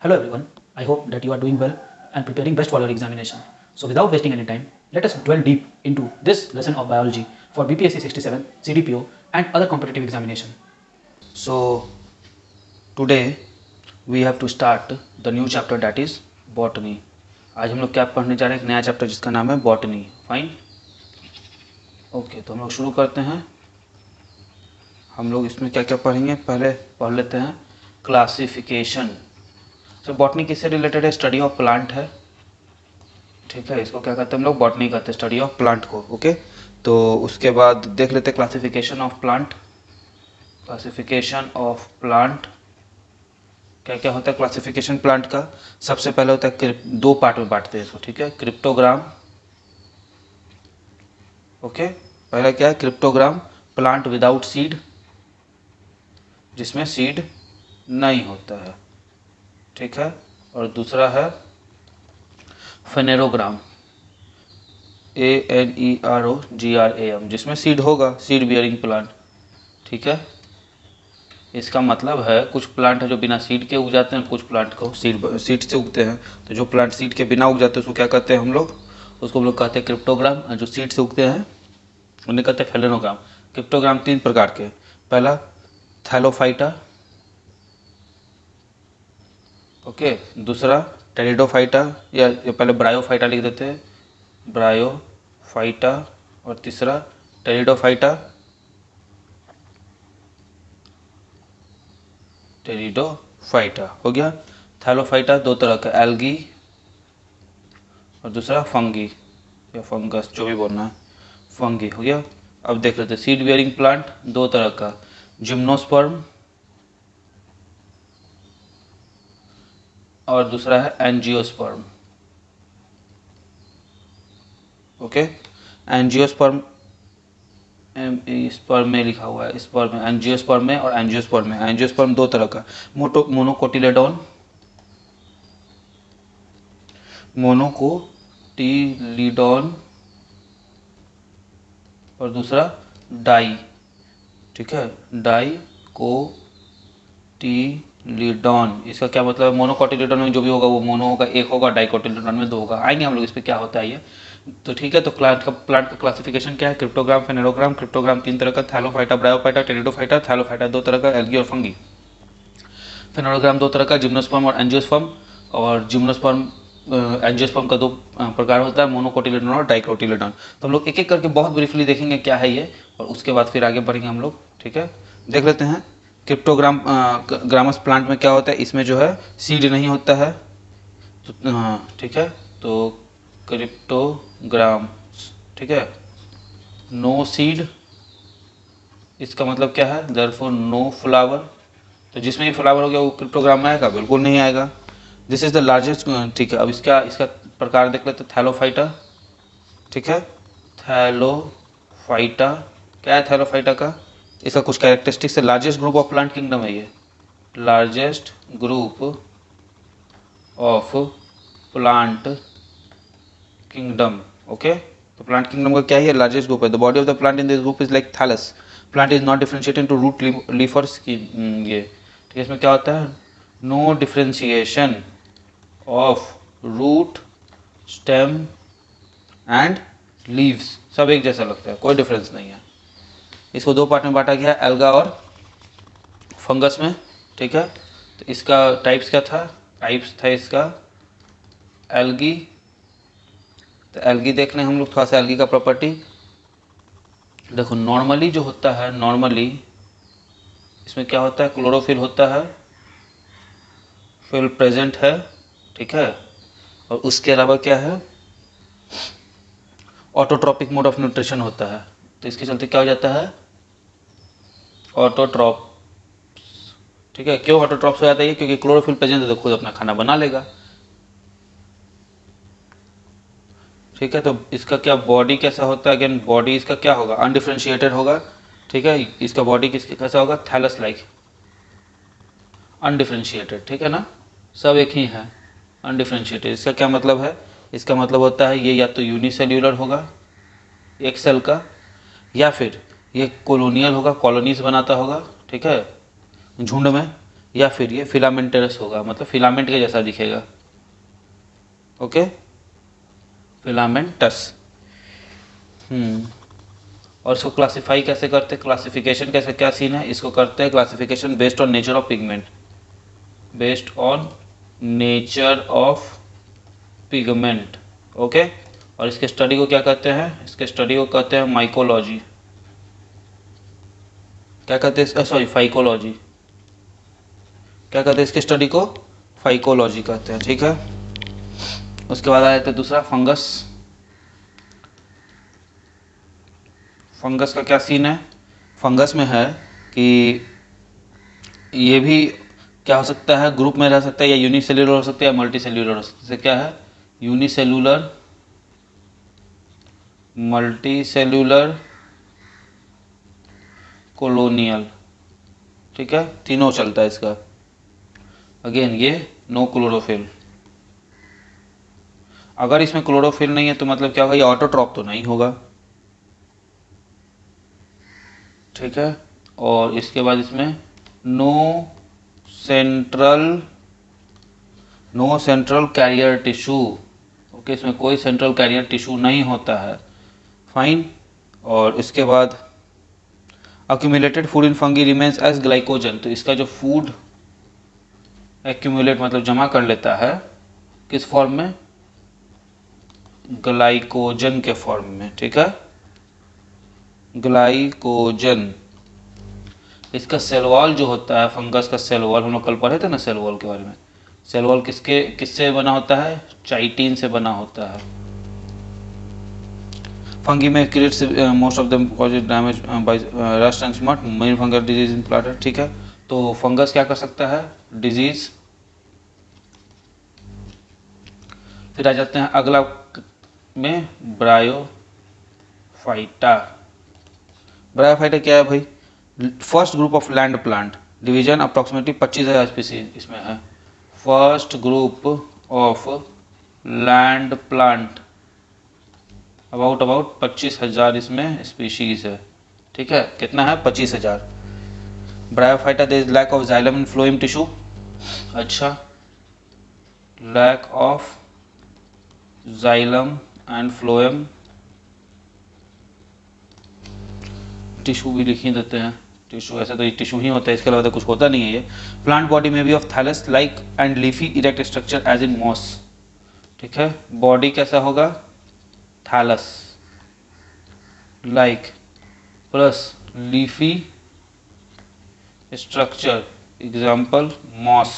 Hello everyone, I hope that you are doing well and preparing best for your examination. So without wasting any time, let us dwell deep into this lesson of biology for BPSC 67, CDPO and other competitive examination. So today we have to start the new chapter, that is botany. आज हम लोग क्या पढ़ने जा रहे हैं? एक नया चैप्टर जिसका नाम है बॉटनी. फाइन. ओके, तो हम लोग शुरू करते हैं. हम लोग इसमें क्या क्या पढ़ेंगे, पहले पढ़ लेते हैं क्लासिफिकेशन. तो बॉटनी किससे रिलेटेड है? स्टडी ऑफ प्लांट है. ठीक है, इसको क्या कहते हैं हम लोग? बॉटनी कहते हैं, स्टडी ऑफ प्लांट को. ओके, तो उसके बाद देख लेते हैं classification of plant. Classification of plant क्या क्या होता है? क्लासिफिकेशन प्लांट का सबसे पहले होता है, दो पार्ट में बांटते हैं इसको. ठीक है, क्रिप्टोग्राम. ओके, पहला क्या है? क्रिप्टोग्राम, प्लांट विदाउट सीड, जिसमें सीड नहीं होता है. ठीक है, और दूसरा है फेनेरोग्राम, ANEROGRAM, जिसमें सीड होगा, सीड बियरिंग प्लांट. ठीक है, इसका मतलब है कुछ प्लांट है जो बिना सीड के उग जाते हैं, कुछ प्लांट को सीड से उगते हैं. तो जो प्लांट सीड के बिना उग जाते हैं उसको क्या कहते हैं हम लोग? उसको हम लोग कहते हैं क्रिप्टोग्राम. जो सीड से उगते हैं उन्हें कहते हैं फेनेरोग्राम. क्रिप्टोग्राम तीन प्रकार के. पहला थैलोफाइटा. ओके, दूसरा टेरिडोफाइटा, या पहले ब्रायोफाइटा लिख देते हैं, ब्रायोफाइटा, और तीसरा टेरिडोफाइटा. टेरिडोफाइटा हो गया. थैलोफाइटा दो तरह का, एल्गी और दूसरा फंगी या फंगस, जो भी बोलना है, फंगी हो गया. अब देख लेते हैं सीड बियरिंग प्लांट दो तरह का, जिम्नोस्पर्म और दूसरा है एंजियोस्पर्म. ओके, एंजियोस्पर्म, स्पर्म में लिखा हुआ है, स्पर्म, एंजियोस्पर्म में और एंजियोस्पर्म में. एंजियोस्पर्म दो तरह का, मोनोकोटिलेडोन, मोनोकोटिलिडोन, और दूसरा डाई. ठीक है, डाइकोटिलिडोन. इसका क्या मतलब है? मोनोकोटिलिडोन में जो भी होगा वो मोनो होगा, एक होगा. डाइकोटिलिडोन में दो होगा. आएंगे हम लोग इस पर क्या होता है ये. तो ठीक है, तो प्लांट का क्लासिफिकेशन क्या है? क्रिप्टोग्राम, फेनेरोग्राम. क्रिप्टोग्राम तीन तरह का, थैलोफाइटा, ब्रायोफाइटा, टेरिडोफाइटा. थैलोफाइटा दो तरह का, एल्गी और फंगी. फेनेरोग्राम दो तरह का, जिम्नोस्पर्म और एंजियोस्पर्म. और जिम्नोस्पर्म एंजियोस्पर्म का दो प्रकार होता है, मोनोकोटिलेडोन और डाइकोटिलेडोन. तो हम लोग एक एक करके बहुत ब्रीफली देखेंगे क्या है ये, और उसके बाद फिर आगे बढ़ेंगे हम लोग. ठीक है, देख लेते हैं. क्रिप्टोग्राम ग्रामस प्लांट में क्या होता है? इसमें जो है सीड नहीं होता है. तो हाँ, ठीक है, तो क्रिप्टोग्राम, ठीक है, नो सीड. इसका मतलब क्या है? Therefore no flower. तो जिसमें भी फ्लावर हो गया वो क्रिप्टोग्राम में आएगा? बिल्कुल नहीं आएगा. This is the largest. ठीक है, अब इसका इसका प्रकार देख लेते हैं. थैलोफाइटा. ठीक है, थैलोफाइटा क्या है? थैलोफाइटा का इसका कुछ कैरेक्टरिस्टिक्स है. Largest group of plant kingdom है ये, largest group of plant kingdom. Okay, तो प्लांट किंगडम का क्या है? लार्जेस्ट ग्रुप है. The body of the plant in this group is like thallus. Plant is not differentiated into root, leaf और skin. ये ठीक है, इसमें क्या होता है? No differentiation of root, stem and leaves. सब एक जैसा लगता है, कोई डिफरेंस नहीं है. इसको दो पार्ट में बांटा गया है, एल्गा और फंगस में. ठीक है, तो इसका टाइप्स क्या था? टाइप्स था इसका एल्गी. तो एल्गी देख लें हम लोग थोड़ा सा. एल्गी का प्रॉपर्टी देखो, नॉर्मली जो होता है, नॉर्मली इसमें क्या होता है? क्लोरोफिल होता है, फिल प्रेजेंट है. ठीक है, और उसके अलावा क्या है? ऑटोट्रॉपिक मोड ऑफ न्यूट्रिशन होता है. तो इसके चलते क्या हो जाता है? ऑटोट्रॉप. ठीक है, क्यों ऑटोट्रॉप्स हो जाता है? क्योंकि क्लोरोफिल प्रेजेंट है तो खुद अपना खाना बना लेगा. ठीक है, तो इसका क्या बॉडी कैसा होता है? अगेन बॉडी इसका क्या होगा? अनडिफरेंशिएटेड होगा. ठीक है, इसका बॉडी कैसा होगा? Thallus like, undifferentiated. ठीक है ना, सब एक ही है, अनडिफरेंशिएटेड. इसका क्या मतलब है? इसका मतलब होता है ये या तो यूनिसेल्यूलर होगा, एक सेल का, या फिर ये कॉलोनियल होगा, कॉलोनीज बनाता होगा. ठीक है, झुंड में. या फिर ये फिलामेंटस होगा, मतलब फिलामेंट के जैसा दिखेगा। Okay, filamentous. और इसको क्लासिफाई कैसे करते हैं, क्लासिफिकेशन कैसे, क्या सीन है, इसको करते हैं classification based on nature of pigment, based on nature of pigment. Okay, और इसके स्टडी को क्या कहते हैं, इसके स्टडी को कहते हैं माइकोलॉजी। क्या कहते हैं, सॉरी फाइकोलॉजी। क्या कहते हैं इसके स्टडी को, फाइकोलॉजी कहते हैं। ठीक है, उसके बाद आ जाते हैं दूसरा, फंगस। फंगस का क्या सीन है, फंगस में है कि ये भी क्या हो सकता है, ग्रुप में रह सकता है, या यूनिसेल्यूलर हो सकता है या मल्टी सेल्यूलर हो सकता है। जैसे क्या है, यूनिसेल्यूलर, मल्टी सेल्यूलर, कॉलोनियल। ठीक है, तीनों चलता है इसका। अगेन ये नो क्लोरोफिल। अगर इसमें क्लोरोफिल नहीं है तो मतलब क्या होगा, ये ऑटोट्रॉप तो नहीं होगा। ठीक है, और इसके बाद इसमें no central carrier tissue. Okay, इसमें कोई सेंट्रल कैरियर टिश्यू नहीं होता है। फाइन, और इसके बाद accumulated food in fungi remains as glycogen. तो इसका जो फूड एक्यूमुलेट मतलब जमा कर लेता है, किस फॉर्म में, ग्लाइकोजन के फॉर्म में। ठीक है, ग्लाइकोजन। इसका सेल वॉल जो होता है, फंगस का सेल वॉल, हम लोग कल पढ़े थे ना सेल वॉल के बारे में। सेल वॉल किससे बना होता है, चाइटिन से बना होता है। फंगी में creates most of them causes damage bye rust and smut, main fungal disease in plant. ठीक है, तो फंगस क्या कर सकता है, डिजीज। फिर आ जाते हैं अगला में, ब्रायोफाइटा। ब्रायोफाइटा क्या है भाई, first group of land plant, division approximately 25,000 species इसमें है। First group of land plant, about 25,000 इसमें स्पीशीज है। ठीक है, कितना है, 25,000। Bryophyta there is lack of xylem in phloem tissue. अच्छा, lack of xylem and phloem tissue भी लिख ही देते हैं। टिश्यू ऐसे तो ये टिश्यू ही होता है, इसके अलावा तो कुछ होता नहीं है ये। प्लांट बॉडी में भी of thallus like and leafy erect structure as in moss. ठीक है, बॉडी कैसा होगा, thallus like plus leafy structure, example moss.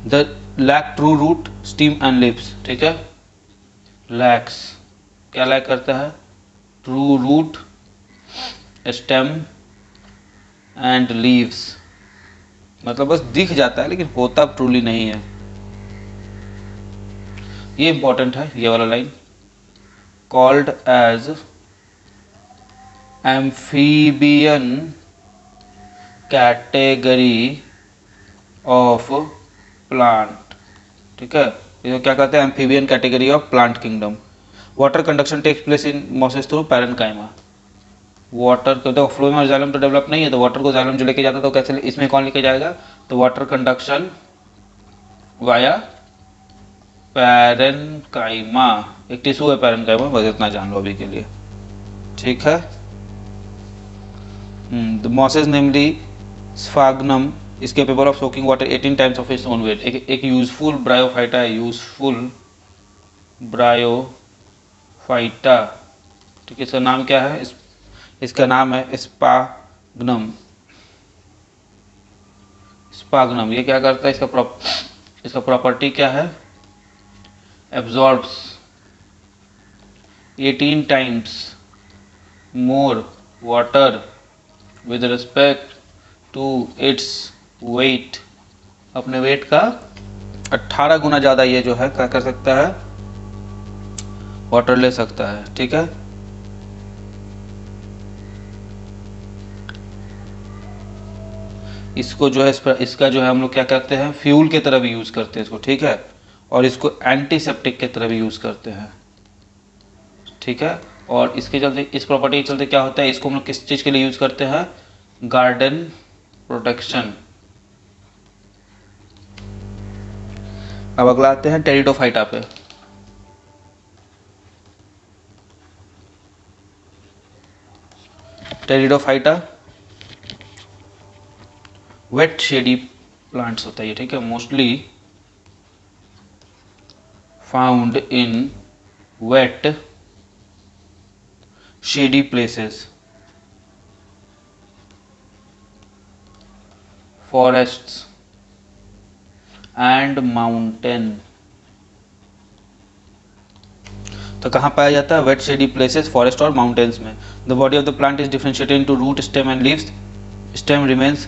The lack true root stem and leaves. ठीक है, लैक्स, क्या लैक करता है, true root, stem and leaves. मतलब बस दिख जाता है लेकिन होता ट्रूली नहीं है। ये इंपॉर्टेंट है, ये वाला line, called as amphibian category of plant. ठीक है, इसको क्या कहते हैं, amphibian category of plant kingdom. Water conduction takes place in mosses through parenchyma. Water को तो फ्लोएम और जाइलम तो डेवलप नहीं है, तो वाटर को जाइलम जो लेके जाता तो कैसे, इसमें कौन लेके जाएगा, तो वाटर कंडक्शन वाया पैरेन्काइमा। एक टिश्यू है पैरेन्काइमा, बस इतना जान लो अभी के लिए। ठीक है, the mosses namely sphagnum is capable of soaking water 18 times of its own wait. एक यूजफुल ब्रायोफाइटा है, यूजफुल ब्रायोफाइटा। ठीक है, इसका नाम क्या है, इसका नाम है स्पाग्नम। स्पाग्नम ये क्या करता है, इसका प्रॉपर्टी क्या है, absorbs 18 times more water with respect to its weight. अपने वेट का 18 गुना ज़्यादा ये जो है क्या कर सकता है, वाटर ले सकता है। ठीक है, इसको जो है इसका जो है हम लोग क्या करते हैं, फ्यूल की तरह भी यूज़ करते हैं इसको। ठीक है, और इसको एंटीसेप्टिक की तरह भी यूज़ करते हैं। ठीक है, और इसके चलते, इस प्रॉपर्टी के चलते क्या होता है, इसको हम लोग किस चीज़ के लिए यूज़ करते हैं, गार्डन प्रोटेक्शन। अब अगला आते हैं टेरिडोफाइटा पे। टेरिडोफाइटा वेट शेडी प्लांट्स होता है ये, ठीक है, mostly found in wet shady places, forests and mountain। तो कहाँ पाया जाता है? वेट शेडी प्लेसेस, फॉरेस्ट और माउंटेन्स में। The body of the plant is differentiated into root, stem and leaves. Stem remains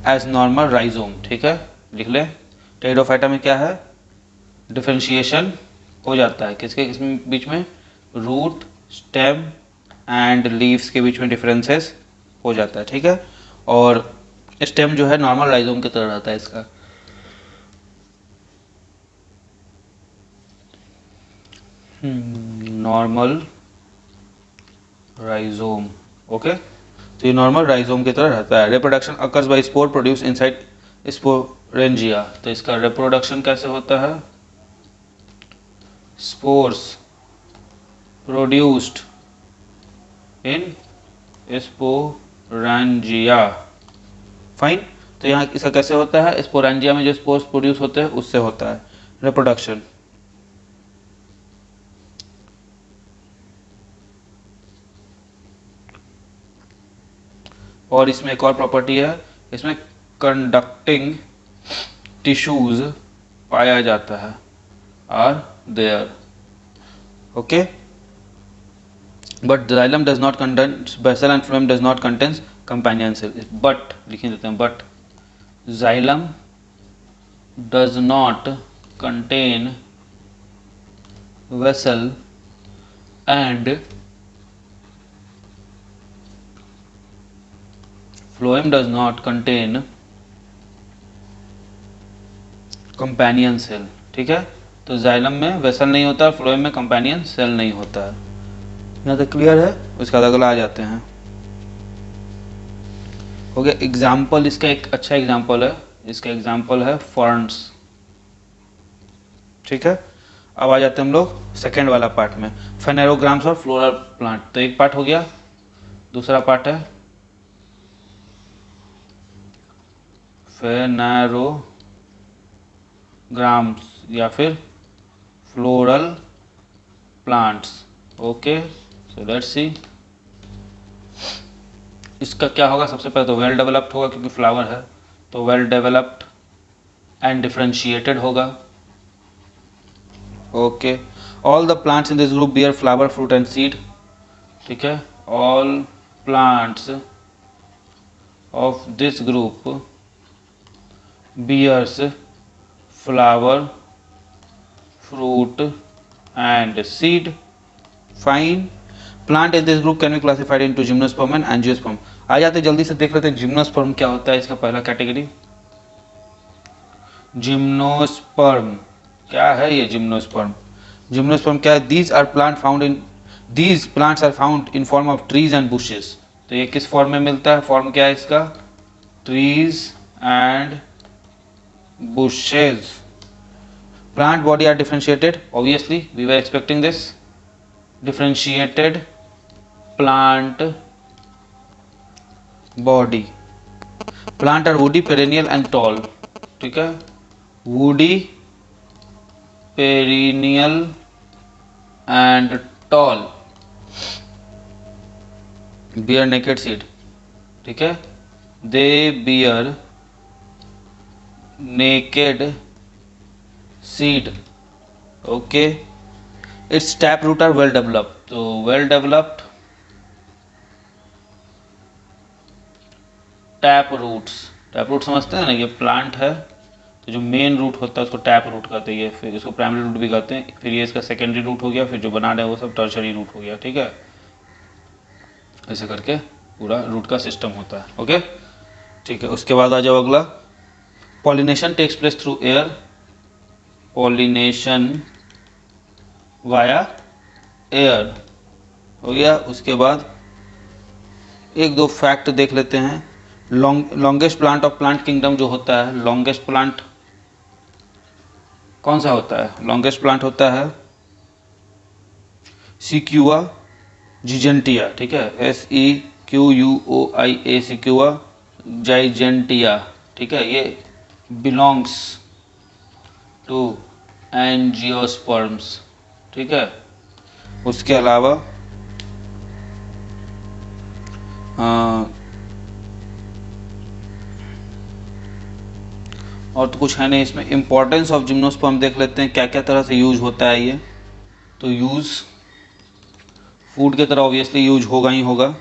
as normal rhizome, ठीक है, लिख ले। टेरिडोफाइटा में क्या है? डिफरेंशिएशन हो जाता है किसके बीच में? रूट, स्टेम एंड लीव्स के बीच में डिफरेंसेस हो जाता है, ठीक है। और स्टेम जो है नॉर्मल राइजोम की तरह रहता है इसका। Normal rhizome, okay. तो ये नॉर्मल राइजोम की तरह रहता है। Reproduction occurs by spore produce inside sporangia. तो इसका रिप्रोडक्शन कैसे होता है? Spores produced in sporangia, fine. तो यहाँ इसका कैसे होता है? स्पोरेंजिया में जो स्पोर्स प्रोड्यूस होते हैं उससे होता है रिप्रोडक्शन। और इसमें एक और प्रॉपर्टी है, इसमें कंडक्टिंग टिश्यूज पाया जाता है, are there, okay. But xylem does not contain basal and phloem does not contains companion cell. But लिख देते हैं, but xylem does not contain vessel and phloem does not contain companion cell, ठीक है। तो xylem में vessel नहीं होता, phloem में कंपेनियन सेल नहीं होता है। यहाँ तक क्लियर है? उसके बाद अगला आ जाते हैं, हो गया एग्जाम्पल। इसका एक अच्छा एग्जाम्पल है, इसका एग्जाम्पल है फर्न्स, ठीक है। अब आ जाते हैं हम लोग सेकेंड वाला पार्ट में, फेनेरोग्राम्स और फ्लोरल प्लांट। तो एक पार्ट हो गया, दूसरा पार्ट है फेनेरोग्राम्स या फिर floral plants, okay. So let's see इसका क्या होगा। सबसे पहले तो वेल डेवलप्ड होगा क्योंकि फ्लावर है, तो वेल डेवलप्ड एंड डिफरेंशिएटेड होगा, okay. All the plants in this group bear flower, fruit and seed, ठीक है। All plants of this group bears flower, fruit and seed, fine। plant in this group can be classified into gymnosperm and angiosperm। आ जाते जल्दी से देख लेते हैं gymnosperm क्या होता है। इसका पहला कैटेगरी जिम्नोस्पर्म क्या है? ये जिम्नोस्पर्म, जिम्नोस्पर्म क्या है? these plants are found in form of trees and bushes। तो ये किस फॉर्म में मिलता है? फॉर्म क्या है इसका? trees and bushes। plant body are differentiated, obviously we were expecting this, differentiated plant body। plant are woody, perennial and tall, ठीक है। woody, perennial and tall, bear naked seed, ठीक है। they bear naked seed, okay। its tap root are well developed। तो well developed tap roots, tap root समझते हैं ना, ये plant है तो जो मेन रूट होता है उसको टैप रूट कहते हैं, फिर इसको प्राइमरी रूट भी कहते हैं, फिर ये इसका सेकेंडरी रूट हो गया, फिर जो बना रहे हैं वो सब टर्शरी रूट हो गया, ठीक है। ऐसे करके पूरा रूट का सिस्टम होता है, ओके, ठीक है। उसके बाद आ जाओ अगला, pollination takes place through air, pollination via air हो गया। उसके बाद एक दो फैक्ट देख लेते हैं। Longest plant of plant kingdom जो होता है, लॉन्गेस्ट प्लांट कौन सा होता है? लॉन्गेस्ट प्लांट होता है सिक्यूआ जिजेंटिया, ठीक है, SEQUOIA, सिक्यूआ जाइजेंटिया, ठीक है, ये बिलोंग्स टू एंजियोस्पर्म्स, ठीक है। उसके अलावा और तो कुछ है नहीं इसमें। इम्पोर्टेंस ऑफ जिम्नोस्पर्म देख लेते हैं, क्या क्या तरह से यूज होता है ये। तो यूज फूड के तरह ऑब्वियसली यूज होगा ही होगा।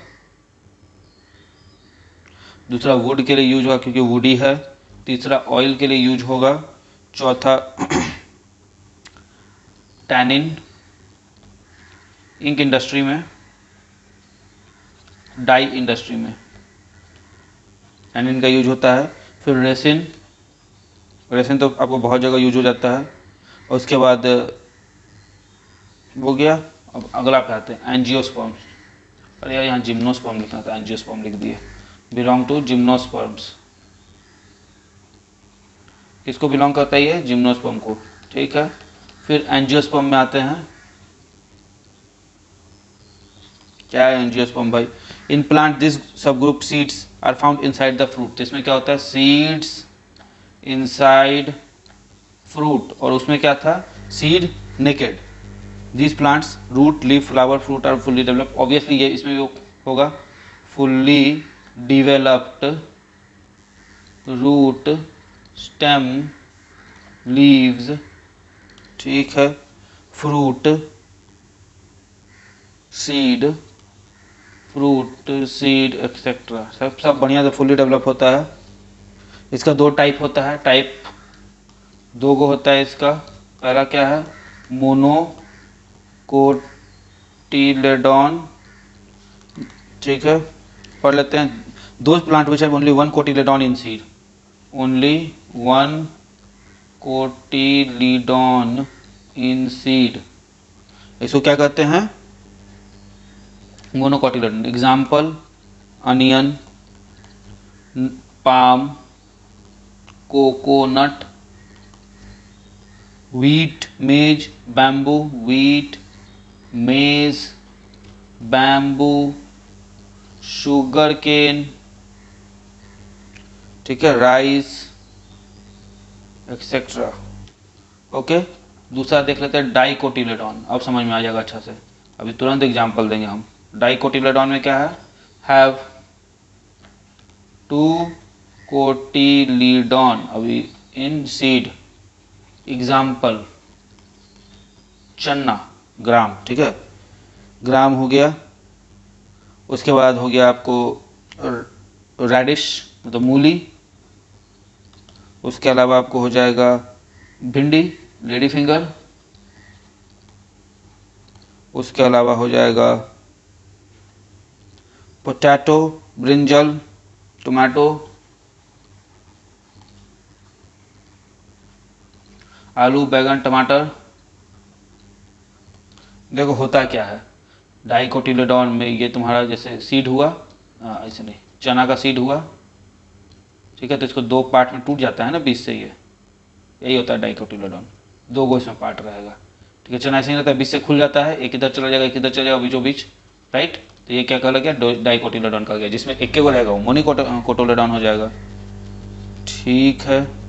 दूसरा वुड के लिए यूज होगा क्योंकि वुडी है। तीसरा ऑयल के लिए यूज होगा। चौथा टैनिन, इंक इंडस्ट्री में, डाई इंडस्ट्री में टैनिन का यूज होता है। फिर रेसिन, रेसिन तो आपको बहुत जगह यूज हो जाता है। और उसके बाद वो गया। अब अगला पे आते हैं एंजियोस्पर्म्स। अरे यार यहाँ जिम्नोस्पर्म लिखना था, एंजियोस्पर्म लिख दिए। बिलोंग टू जिम्नोस्पर्म्स, किसको बिलोंग करता है ये? जिम्नोस्पर्म को, ठीक है। फिर एंजियोस्पर्म में आते हैं। क्या है एंजियोस्पर्म भाई? In plant this subgroup seeds are found inside the fruit. इसमें क्या होता है? Seeds inside fruit. और उसमें क्या था? Seed naked. These plants root leaf flower fruit are fully developed। Obviously ये इसमें भी होगा fully developed root stem leaves, ठीक है, fruit seed एक्सेट्रा सब बढ़िया से फुल्ली डेवलप होता है। इसका दो टाइप होता है, टाइप दो गो होता है इसका। पहला क्या है? मोनोकोटिलेडॉन, ठीक है, पढ़ लेते हैं। दो plant which have only one cotyledon in seed, only one cotyledon in seed, इसको क्या कहते हैं? Monocotyledon. Example onion, palm, coconut, wheat, maize, bamboo, wheat, maize, bamboo, sugar cane, ठीक है, राइस एक्सेट्रा। ओके, दूसरा देख लेते हैं डाइकोटिलेडॉन। अब समझ में आ जाएगा अच्छा से, अभी तुरंत एग्जांपल देंगे हम। डाइकोटिलेडॉन में क्या है? हैव टू कोटिलीडॉन अभी इन सीड। एग्जाम्पल चन्ना, ग्राम, ठीक है, ग्राम हो गया। उसके बाद हो गया आपको रेडिश मतलब मूली। उसके अलावा आपको हो जाएगा भिंडी, लेडी फिंगर। उसके अलावा हो जाएगा पोटैटो, ब्रिंजल, टोमेटो, आलू, बैगन, टमाटर। देखो होता क्या है डाइकोटिलेडॉन में, ये तुम्हारा जैसे सीड हुआ, ऐसे नहीं, चना का सीड हुआ, ठीक है, तो इसको दो पार्ट में टूट जाता है ना बीच से, ये यही होता है डाइकोटिलेडॉन। दो गो इसमें पार्ट रहेगा, ठीक है। चना ऐसे ही रहता है, बीच से खुल जाता है, एक इधर चला जाएगा, एक इधर चला जाएगा, बीचों बीच, राइट। तो ये क्या कहला गया? डाइकोटिलेडॉन का गया, जिसमें एक के गो रहेगा वो मोनोकोटिलेडॉन हो जाएगा, ठीक है।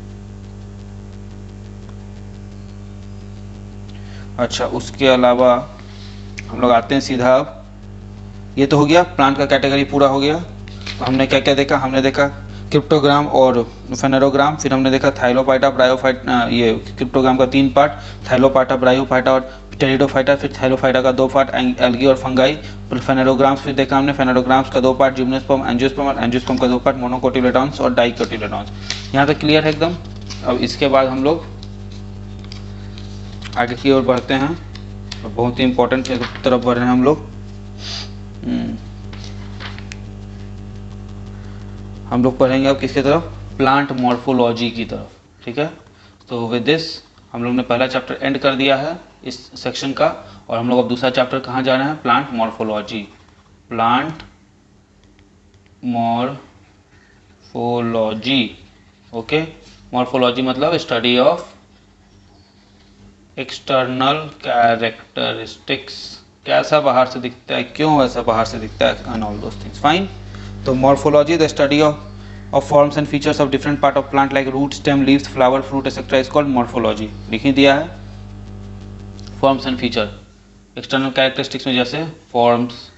अच्छा, उसके अलावा हम लोग आते हैं सीधा। अब ये तो हो गया, प्लांट का कैटेगरी पूरा हो गया। तो हमने क्या क्या देखा? हमने देखा क्रिप्टोग्राम और फेनेरोग्राम। फिर हमने देखा थाइलोफाइटा, ब्रायोफाइटा, ये क्रिप्टोग्राम का 3 पार्ट, थाइलोपाटा, ब्रायोफाइटा और टेरिडोफाइटा। फिर थाइलोफाइटा का 2 पार्ट, एल्गी और फंगाई। फेनेरोग्राम्स फिर देखा हमने, फेनेरोग्राम्स का 2 पार्ट, जिम्नोस्पर्म, एंजियोस्पर्म, और एंजियोस्पर्म का 2 पार्ट, मोनोकोटिलेडॉन्स और डाइकोटिलेडॉन्स। यहाँ तक क्लियर है एकदम। अब इसके बाद हम लोग आगे की ओर बढ़ते हैं, और बहुत ही इंपॉर्टेंट की तरफ बढ़ रहे हैं हम लोग। हम लोग पढ़ेंगे अब किसकी तरफ? प्लांट मॉर्फोलॉजी की तरफ, ठीक है। तो विद दिस हम लोग ने पहला चैप्टर एंड कर दिया है इस सेक्शन का, और हम लोग अब दूसरा चैप्टर कहाँ जा रहे हैं? Plant morphology. Plant morphology. Okay, morphology मतलब स्टडी ऑफ एक्सटर्नल कैरेक्टरिस्टिक्स, कैसा बाहर से दिखता है, क्यों ऐसा बाहर से दिखता है, and all those things. Fine. तो morphology the study of forms and features of different part of plant like root, stem, leaves, flower, fruit etcetera is called morphology. लिख ही दिया है। Forms and feature, external characteristics में जैसे forms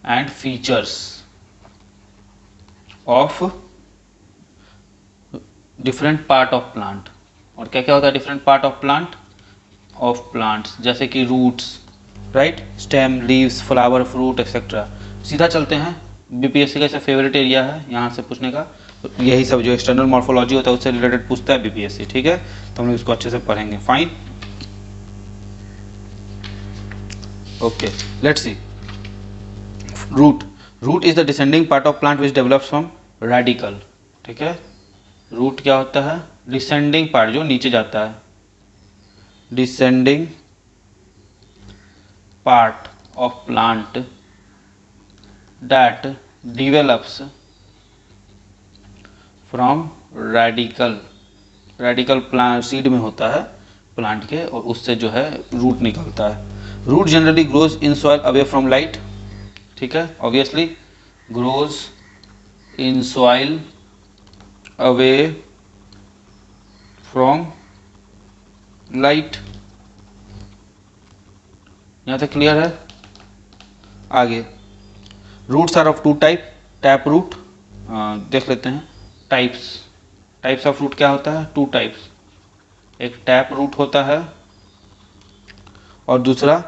and features of different part of plant. और क्या क्या होता है डिफरेंट पार्ट ऑफ प्लांट्स, जैसे कि roots, right, stem, leaves, flower, fruit etcetera. सीधा चलते हैं, बीपीएससी का ऐसा फेवरेट एरिया है यहाँ से पूछने का। तो यही सब जो एक्सटर्नल मॉर्फोलॉजी होता है उससे रिलेटेड पूछता है बीपीएससी, ठीक है। तो हम लोग इसको अच्छे से पढ़ेंगे। Fine, okay, let's see. Root is the descending part of plant which develops from radical. ठीक है, रूट क्या होता है, डिसेंडिंग पार्ट जो नीचे जाता है, descending part of plant that develops from radical. Radical plant seed में होता है प्लांट के, और उससे जो है रूट निकलता है। Root generally grows in soil away from light. ठीक है, obviously grows in soil away from light. यहाँ तक क्लियर है। आगे, roots are of two type, tap root. देख लेते हैं टाइप्स ऑफ रूट क्या होता है, टू टाइप्स। एक टैप रूट होता है और दूसरा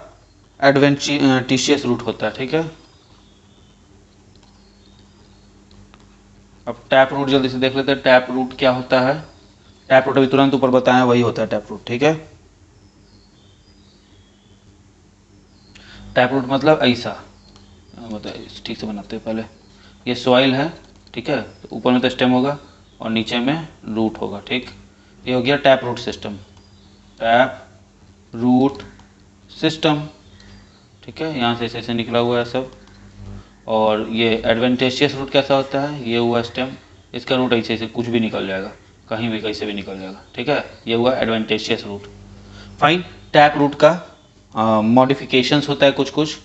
एडवेंटिशियस रूट होता है। ठीक है, अब टैप रूट जल्दी से देख लेते हैं। टैप रूट क्या होता है, टैप रूट अभी तुरंत ऊपर बताया वही होता है टैप रूट। ठीक है, टैप रूट मतलब ऐसा, मतलब ठीक से बनाते हैं पहले। ये सॉइल है, ठीक है, तो ऊपर में तो स्टेम होगा और नीचे में रूट होगा। ठीक, ये हो गया tap root system, tap root system. ठीक है, यहाँ से ऐसे निकला हुआ है सब। और ये एडवेंटेशियस रूट कैसा होता है, ये हुआ स्टेम, इसका रूट ऐसे ऐसे कुछ भी निकल जाएगा, कहीं भी कैसे भी निकल जाएगा। ठीक है, ये हुआ adventitious root. Fine, tap root का मॉडिफिकेशंस होता है कुछ कुछ।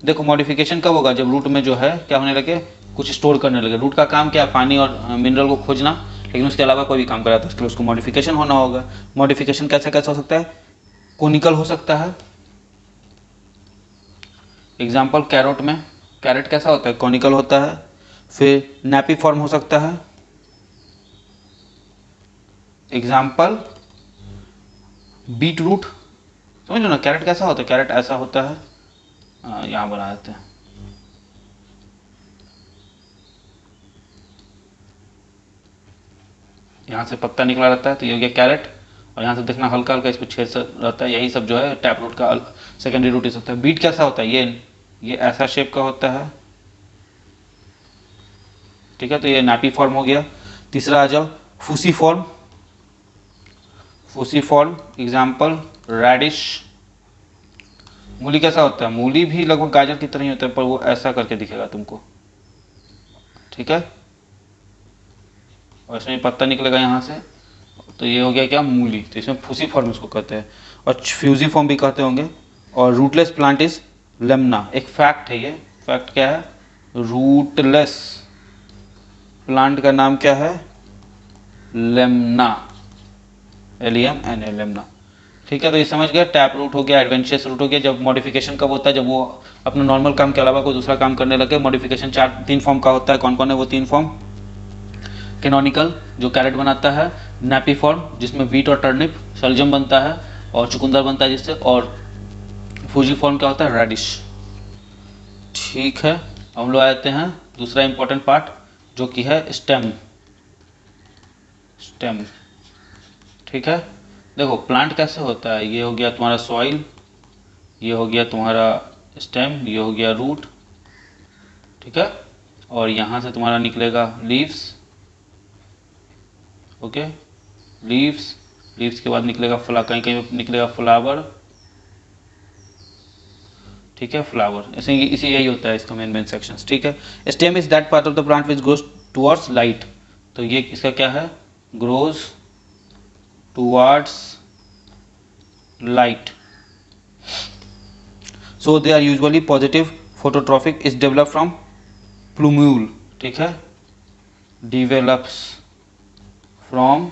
देखो मॉडिफिकेशन कब होगा, जब रूट में जो है क्या होने लगे, कुछ स्टोर करने लगे। रूट का काम क्या है, पानी और मिनरल को खोजना, लेकिन उसके अलावा कोई भी काम करा तो उसके लिए उसको मॉडिफिकेशन होना होगा। मॉडिफिकेशन कैसे कैसे हो सकता है, कोनिकल हो सकता है। एग्जाम्पल कैरोट में, कैरेट कैसा होता है, कॉनिकल होता है। फिर नैपी फॉर्म हो सकता है। एग्जाम्पल बीट रूट, समझ लो ना, कैरेट कैसा होता है, कैरेट ऐसा होता है। यहाँ बना देते हैं, यहाँ से पत्ता निकला रहता है तो ये हो गया कैरेट, और यहाँ से देखना हल्का हल्का इस पर छेद रहता है। यही सब जो है टैप रूट का सेकेंडरी रूट इस होता है। बीट कैसा होता है, ये ऐसा शेप का होता है। ठीक है, तो ये नैपी फॉर्म हो गया। तीसरा आ जाओ, fusiform. Fusiform example radish. मूली कैसा होता है, मूली भी लगभग गाजर की तरह ही होता है, पर वो ऐसा करके दिखेगा तुमको। ठीक है, और इसमें पत्ता निकलेगा यहाँ से, तो ये हो गया क्या, मूली। तो इसमें फूसी फॉर्म इसको कहते हैं, और फ्यूजी फॉर्म भी कहते होंगे। और रूटलेस प्लांट इज लेमना। एक फैक्ट है, ये फैक्ट क्या है, रूटलेस प्लांट का नाम क्या है, लेमना, LEMNA, लेमना। ठीक है, तो ये समझ गया, टैप रूट हो गया, एडवेंचरस रूट हो गया। जब मॉडिफिकेशन कब होता है, जब वो अपना नॉर्मल काम के अलावा कोई दूसरा काम करने लगे। मॉडिफिकेशन तीन फॉर्म का होता है, कौन कौन है वो तीन फॉर्म, कैनोनिकल जो कैरेट बनाता है, नैपी फॉर्म जिसमें बीट और टर्निप, शलजम बनता है और चुकंदर बनता है जिससे, और फूजी फॉर्म क्या होता है, रेडिश। ठीक है, हम लोग आते हैं दूसरा इंपॉर्टेंट पार्ट जो कि है स्टेम। ठीक है, देखो प्लांट कैसे होता है, ये हो गया तुम्हारा सॉइल, ये हो गया तुम्हारा स्टेम, ये हो गया रूट। ठीक है, और यहाँ से तुम्हारा निकलेगा लीव्स। ओके, लीव्स के बाद निकलेगा कहीं कहीं निकलेगा फ्लावर। ठीक है, फ्लावर, ऐसे इसी यही होता है इसका मेन सेक्शंस। ठीक है, stem is that part of the plant which grows towards light, तो ये इसका क्या है, grows towards light. So they are usually positive, phototrophic is develop from plumule, ठीक है, डिवेलप्स फ्रॉम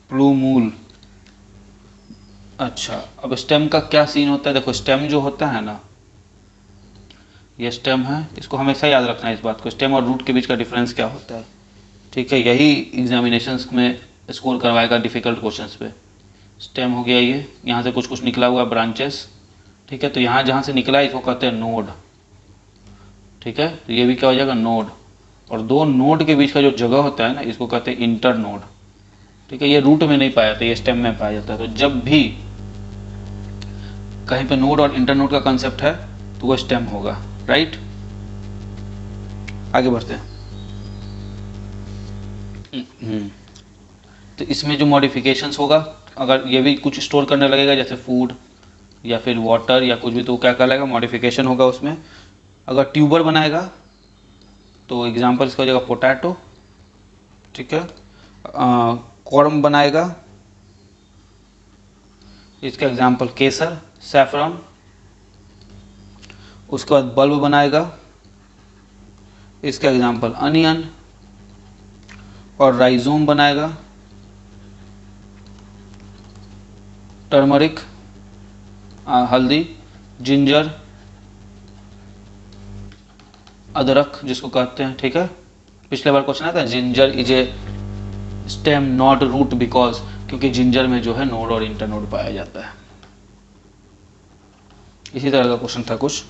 प्लूमूल। अच्छा, अब स्टेम का क्या सीन होता है, देखो स्टेम जो होता है ना, ये स्टेम है, इसको हमेशा याद रखना है इस बात को, स्टेम और रूट के बीच का डिफरेंस क्या होता है, ठीक है, यही एग्जामिनेशंस में स्कोर करवाएगा डिफिकल्ट क्वेश्चंस पे। स्टेम हो गया ये, यहाँ से कुछ कुछ निकला हुआ ब्रांचेस, ठीक है, तो यहाँ जहाँ से निकला है इसको कहते हैं नोड, ठीक है, तो ये भी क्या हो जाएगा, नोड, और दो नोड के बीच का जो जगह होता है ना, इसको कहते हैं इंटर नोड, ठीक है, ये रूट में नहीं पाया जाता, ये स्टेम में पाया जाता है। तो जब भी कहीं पे नोड और इंटर नोड का कंसेप्ट है तो वो स्टेम होगा, राइट। आगे बढ़ते हैं। तो इसमें जो मॉडिफिकेशंस होगा, अगर ये भी कुछ स्टोर करने लगेगा जैसे फूड या फिर वाटर या कुछ भी, तो क्या कहलाएगा, मॉडिफिकेशन होगा उसमें। अगर ट्यूबर बनाएगा तो एग्जांपल इसका हो जाएगा पोटैटो, ठीक है, कॉर्न बनाएगा, इसका एग्जांपल केसर, सैफरन। उसके बाद बल्ब बनाएगा, इसका एग्जांपल अनियन, और राइजोम बनाएगा, टर्मरिक, हल्दी, जिंजर, अदरक जिसको कहते हैं, ठीक है। पिछले बार क्वेश्चन आया था, ginger is a stem not root because, क्योंकि जिंजर में जो है नोड और इंटर नोड पाया जाता है। इसी तरह का क्वेश्चन था कुछ।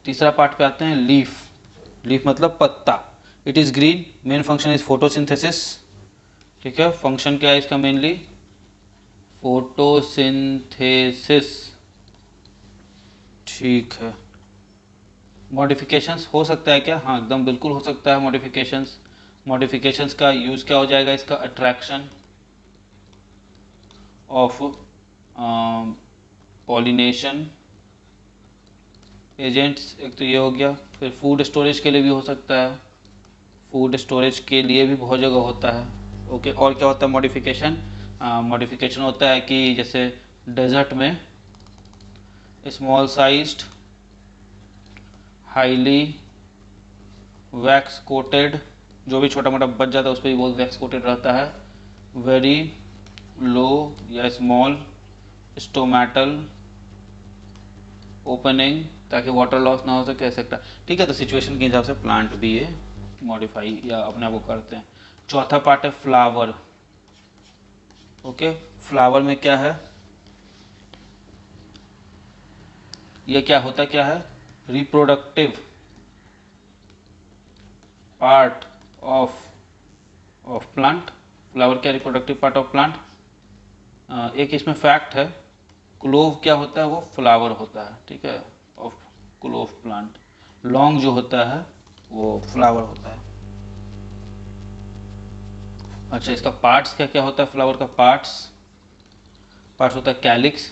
तीसरा पार्ट पे आते हैं, लीफ। लीफ मतलब पत्ता। It is green, main function is photosynthesis, ठीक है, फंक्शन क्या है इसका, मेनली फोटोसिंथेसिस, ठीक है। मॉडिफिकेशंस हो सकता है क्या, हाँ एकदम बिल्कुल हो सकता है मॉडिफिकेशंस। मॉडिफिकेशंस का यूज क्या हो जाएगा इसका, अट्रैक्शन ऑफ पॉलिनेशन एजेंट्स, एक तो ये हो गया। फिर फूड स्टोरेज के लिए भी हो सकता है, फूड स्टोरेज के लिए भी बहुत जगह होता है, ओके। और क्या होता है मॉडिफिकेशन, मॉडिफिकेशन होता है कि जैसे डेजर्ट में small sized highly wax coated, जो भी छोटा मोटा बच जाता है उस पर भी बहुत वैक्स कोटेड रहता है, वेरी लो या स्मॉल स्टोमेटल ओपनिंग, ताकि वाटर लॉस ना हो सके, एक्सेट्रा, ठीक है। तो सिचुएशन के हिसाब से प्लांट भी ये मॉडिफाई या अपने आप को करते हैं। चौथा पार्ट है फ्लावर, ओके। फ्लावर में क्या है, ये क्या होता क्या है, reproductive part of plant. Flower क्या, रिप्रोडक्टिव पार्ट ऑफ प्लांट। एक इसमें फैक्ट है, क्लोव क्या होता है, वो फ्लावर होता है, ठीक है, ऑफ क्लोव प्लांट। लॉन्ग जो होता है वो फ्लावर होता है। अच्छा, इसका पार्ट्स क्या क्या होता है, फ्लावर का पार्ट्स होता है calyx,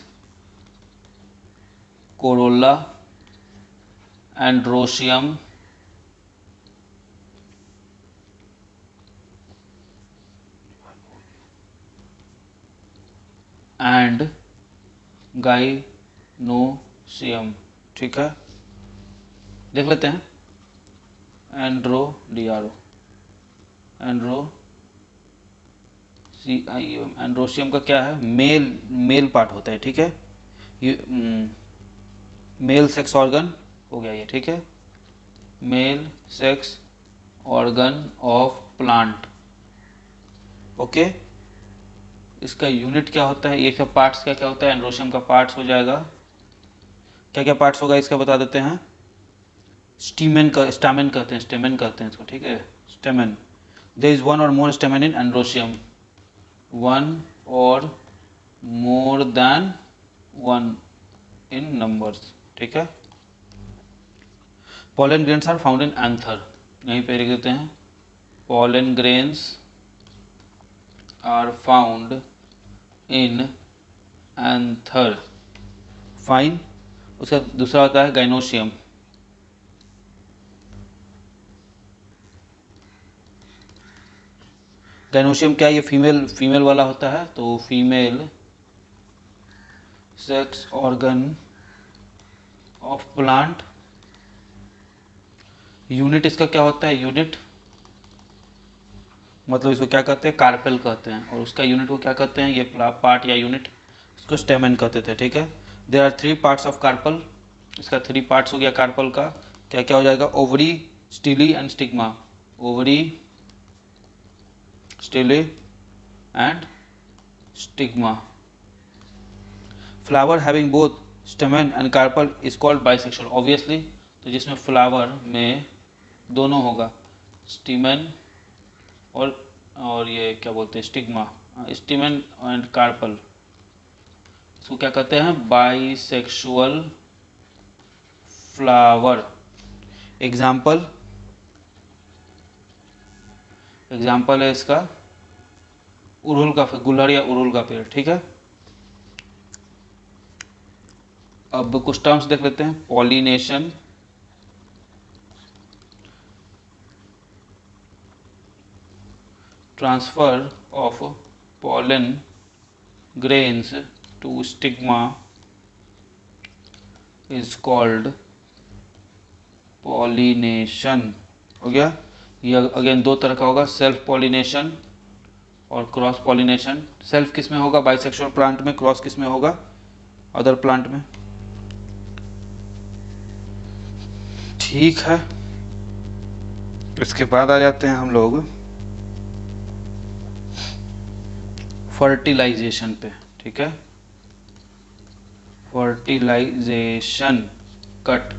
Corolla, androecium, and gynoecium, ठीक है। देख लेते हैं, एंड्रोडियारो, एंड्रोसियम, एंड्रोशियम का क्या है, मेल पार्ट होता है, ठीक है, ये मेल सेक्स ऑर्गन हो गया ये, ठीक है, male sex organ of plant, okay. इसका यूनिट क्या होता है, ये सब पार्ट्स क्या क्या होता है, एंड्रोशियम का पार्ट्स हो जाएगा, क्या क्या पार्ट्स होगा इसका बता देते हैं। स्टीमेन का, स्टामेन कहते हैं, स्टेमेन कहते हैं इसको, ठीक है, स्टेमेन। देयर इज वन और मोर स्टेमेन इन एंड्रोशियम, वन और more than one in numbers, ठीक है। pollen grains are found in anther, यहीं पे लिख देते हैं, pollen grains are found in anther, fine. उसका दूसरा होता है गाइनोशियम, गाइनोशियम क्या है, ये फीमेल वाला होता है, तो female sex organ of plant. Unit इसका क्या होता है, यूनिट मतलब इसको क्या कहते हैं, कार्पेल कहते हैं, और उसका यूनिट को क्या कहते हैं, ये पार्ट या यूनिट इसको स्टेमन कहते थे, ठीक है। There are 3 parts of carpel, इसका 3 पार्ट्स हो गया कार्पल का, क्या क्या हो जाएगा, ovary, style and stigma, ovary, style and stigma. Flower having both stamen and carpel is called bisexual, obviously, तो जिसमें फ्लावर में दोनों होगा, स्टीमन और ये क्या बोलते हैं, स्टिग्मा, स्टीमन एंड कार्पल, इसको क्या कहते हैं, बाइसेक्सुअल फ्लावर। एग्जाम्पल है इसका उड़हुल का, गुलहड़ या उड़हुल का पेड़, ठीक है। अब कुछ टर्म्स देख लेते हैं, pollination, transfer of pollen grains to stigma is called pollination। हो गया, ये अगेन दो तरह का होगा, सेल्फ पॉलिनेशन और क्रॉस पॉलिनेशन। सेल्फ किस में होगा, बाइसेक्सुअल प्लांट में, क्रॉस किस में होगा, अदर प्लांट में, ठीक है। इसके बाद आ जाते हैं हम लोग फर्टिलाइजेशन पे, ठीक है, फर्टिलाइजेशन कट।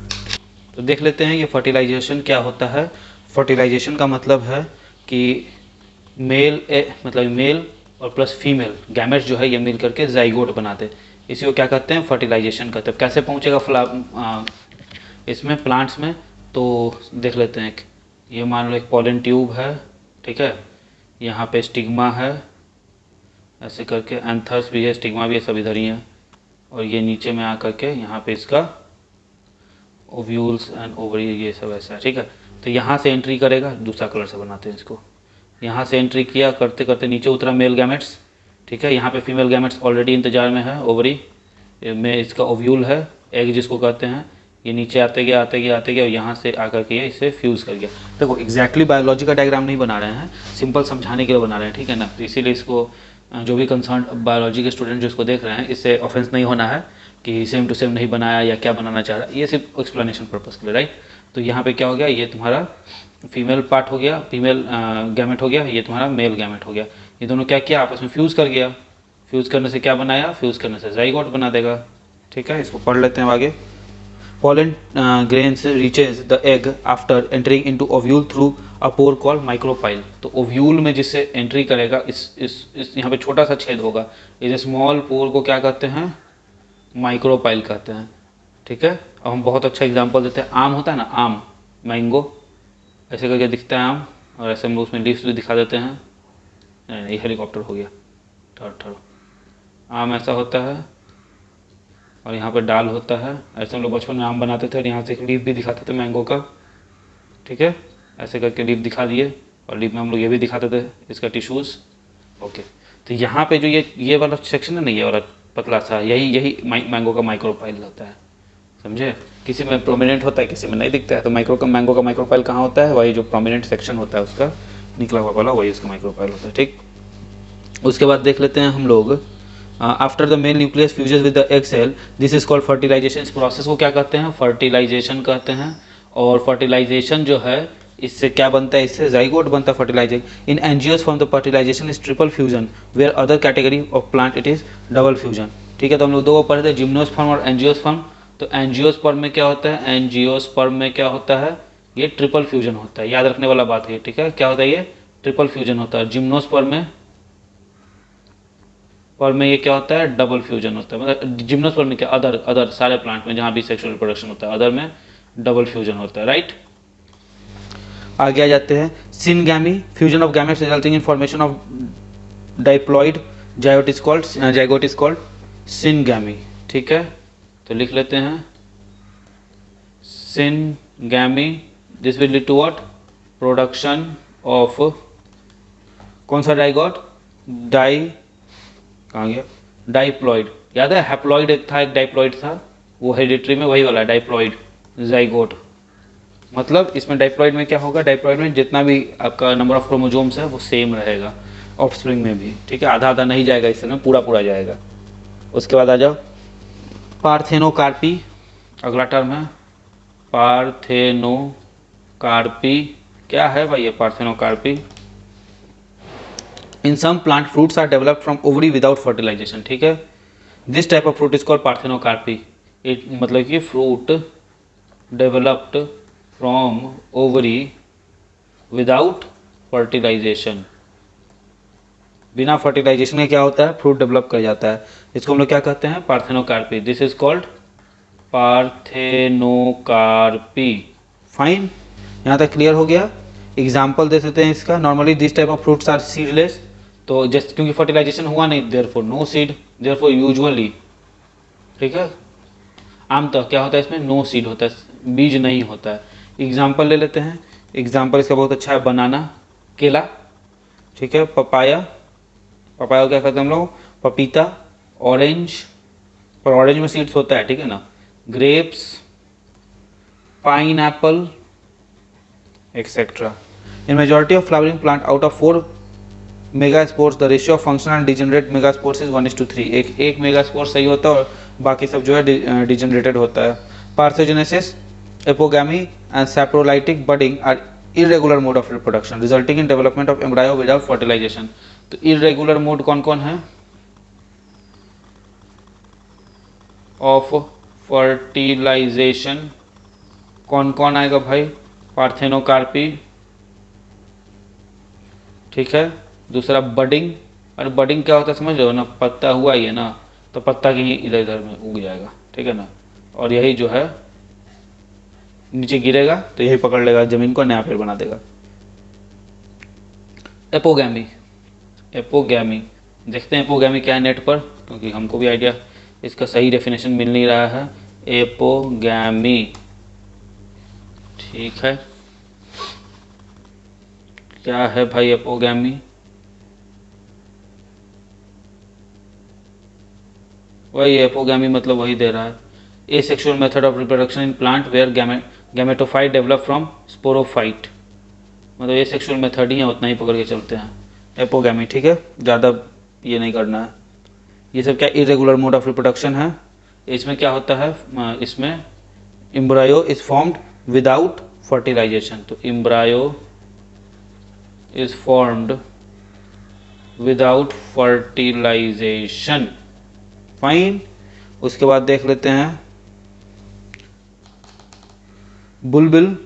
तो देख लेते हैं ये फर्टिलाइजेशन क्या होता है। फर्टिलाइजेशन का मतलब है कि मतलब मेल और प्लस फीमेल गैमेट्स जो है ये मिल करके जाइगोट बनाते, इसी को क्या कहते हैं, फर्टिलाइजेशन कहते हैं। कैसे पहुंचेगा इसमें प्लांट्स में, तो देख लेते हैं। ये मान लो एक पॉलन ट्यूब है, ठीक है, यहाँ पे स्टिग्मा है, ऐसे करके एंथर्स भी है, स्टिग्मा भी है, सब इधर ही है, और ये नीचे में आकर के यहाँ पे इसका ओव्यूल्स एंड ओवरी ये सब ऐसा है, ठीक है। तो यहाँ से एंट्री करेगा, दूसरा कलर से बनाते हैं इसको, यहाँ से एंट्री किया, करते करते नीचे उतरा मेल गैमेट्स, ठीक है। यहाँ पे फीमेल गैमेट्स ऑलरेडी इंतजार में है, ओवरी में इसका ओव्यूल है, एग जिसको कहते हैं, ये नीचे आते गया और यहाँ से आकर के इसे फ्यूज़ कर गया। देखो एग्जैक्टली बायोलॉजी का डायग्राम नहीं बना रहे हैं, सिंपल समझाने के लिए बना रहे हैं, ठीक है ना। तो इसीलिए इसको जो भी कंसर्न बायोलॉजी के स्टूडेंट जो इसको देख रहे हैं, इससे ऑफेंस नहीं होना है कि सेम टू सेम नहीं बनाया या क्या बनाना चाह रहा है, ये सिर्फ एक्सप्लेनेशन पर्पस के लिए, राइट। तो यहाँ पे क्या हो गया, ये तुम्हारा फीमेल पार्ट हो गया, फीमेल गैमेट हो गया, ये तुम्हारा मेल गैमेट हो गया। ये दोनों क्या किया, आपस में फ्यूज़ कर गया, फ्यूज़ करने से क्या बनाया, फ्यूज़ करने से जाइगोट बना देगा, ठीक है। इसको पढ़ लेते हैं आगे। Pollen grains reaches the egg after entering into ovule through a pore called micropyle। तो ओव्यूल में जिससे एंट्री करेगा, इस यहाँ पे छोटा सा छेद होगा, इस स्मॉल पोर को क्या कहते हैं, माइक्रोपाइल कहते हैं, ठीक है। अब हम बहुत अच्छा एग्जांपल देते हैं, आम होता है ना, आम, मैंगो, ऐसे करके दिखता है आम, और ऐसे हम लोग उसमें लीव्स भी दिखा देते हैं। नहीं, ये हेलीकॉप्टर हो गया, ठहरो। आम ऐसा होता है और यहाँ पे डाल होता है, ऐसे हम लोग बचपन में आम बनाते थे और यहाँ से एक लीफ भी दिखाते थे मैंगो का, ठीक है, ऐसे करके लीफ दिखा दिए, और लीफ में हम लोग ये भी दिखाते थे इसका टिश्यूज़, ओके। तो यहाँ पे जो ये वाला सेक्शन है ना, ये वाला पतला सा, यही मैंगो का माइक्रोपाइल होता है, समझे। किसी में प्रोमिनेंट होता है, किसी में नहीं दिखता है, तो मैंगो का माइक्रोपाइल कहाँ होता है, वही जो प्रोमिनेंट सेक्शन होता है उसका निकला हुआ वाला, वही उसका माइक्रोपाइल होता है, ठीक। उसके बाद देख लेते हैं हम लोग, after the male nucleus fuses with the egg cell, this is called fertilisation. इस प्रोसेस को क्या कहते हैं, फर्टिलाइजेशन कहते हैं। और फर्टिलाइजेशन जो है, इससे क्या बनता है, इससे जाइगोट बनता है, fertilising. In angiosperm the fertilisation is triple fusion, where other category of plant it is double fusion, ठीक है। तो हम लोग दो को पढ़े थे, जिम्नोस्पर्म और एंजियोस्पर्म। तो एंजियोस्पर्म में क्या होता है, एंजियोस्पर्म में क्या होता है, ये ट्रिपल फ्यूजन होता है, याद रखने वाला बात है, ठीक है। क्या होता है, ये ट्रिपल फ्यूजन होता है। जिम्नोस्पर्म में ये क्या होता है, डबल फ्यूजन होता है। मतलब जिम्नोस्पर्म में क्या, अदर सारे प्लांट में जहाँ भी सेक्सुअल रिप्रोडक्शन होता है, अदर में डबल फ्यूजन होता है, राइट। आगे आ जाते हैं, syngamy, fusion of gametes resulting in formation of diploid zygote is called syngamy, ठीक है। तो लिख लेते हैं syngamy, this will lead to what, production of कौन सा डाइगॉट? डाई, कहाँ गया, डाइप्लॉइड। याद है हैप्लॉइड एक था, एक डाइप्लॉइड था, वो हेरिडिटरी में वही वाला डाइप्लॉइड जाइगोट। मतलब इसमें डाइप्लॉइड में क्या होगा, डाइप्लॉइड में जितना भी आपका नंबर ऑफ क्रोमोजोम्स है वो सेम रहेगा, ऑफस्प्रिंग में भी, ठीक है, आधा आधा नहीं जाएगा, इसमें पूरा पूरा जाएगा। उसके बाद आ जाओ पार्थेनोकार्पी, अगला टर्म है पार्थेनोकार्पी। क्या है भाई ये parthenocarpy? In some plant fruits are developed from ovary without fertilisation, ठीक है। This type of fruit is called parthenocarpy. It मतलब कि fruit developed from ovary without fertilisation, बिना फर्टिलाइजेशन में क्या होता है, फ्रूट डेवलप कर जाता है। इसको हम लोग क्या कहते हैं, parthenocarpy. This is called parthenocarpy. Fine, यहाँ तक क्लियर हो गया। एग्जाम्पल दे सकते हैं इसका, normally this type of fruits are seedless, तो जस्ट क्योंकि फर्टिलाइजेशन हुआ नहीं, therefore no seed, therefore usually, ठीक है। आमतौर क्या होता है इसमें, नो सीड होता है, बीज नहीं होता है। एग्जाम्पल ले लेते हैं, एग्जाम्पल इसका बहुत अच्छा है, बनाना, केला, ठीक है, पपाया, पपाया को क्या कहते हैं हम लोग, पपीता, ऑरेंज, पर ऑरेंज में सीड्स होता है, ठीक है ना, grapes, pine Apple, etcetera. In majority of flowering plant out of 4 megaspores the ratio of functional and degenerate megaspores is 1:3। एक मेगास्पोर सही होता है और बाकी सब जो है डिजेनरेटेड होता है। Parthenogenesis, apogamy and saprolytic budding are irregular mode of reproduction resulting in development of embryo without fertilization। तो irregular mode कौन कौन है ऑफ फर्टिलाइजेशन? कौन कौन आएगा भाई, पार्थेनोकार्पी, ठीक है। दूसरा बडिंग, और बडिंग क्या होता है समझ लो ना, पत्ता हुआ ही है ना, तो पत्ता की इधर इधर में उग जाएगा, ठीक है ना, और यही जो है नीचे गिरेगा तो यही पकड़ लेगा जमीन को, नया पेड़ बना देगा। एपोगैमी, एपोगैमी देखते हैं एपोगैमी क्या है नेट पर, क्योंकि हमको भी आइडिया इसका सही डेफिनेशन मिल नहीं रहा है। एपोगैमी, ठीक है, क्या है भाई एपोगैमी? वही एपोगैमी मतलब वही दे रहा है, asexual method of reproduction in plant where gametophyte develop from sporophyte. मतलब एसेक्सुअल मेथड ही है, उतना ही पकड़ के चलते हैं एपोगैमी, ठीक है, ज़्यादा ये नहीं करना है। ये सब क्या इरेगुलर मोड ऑफ रिप्रोडक्शन है। इसमें क्या होता है, इसमें embryo is formed without fertilization, तो embryo is formed without fertilization. Fine, उसके बाद देख लेते हैं बुलबिल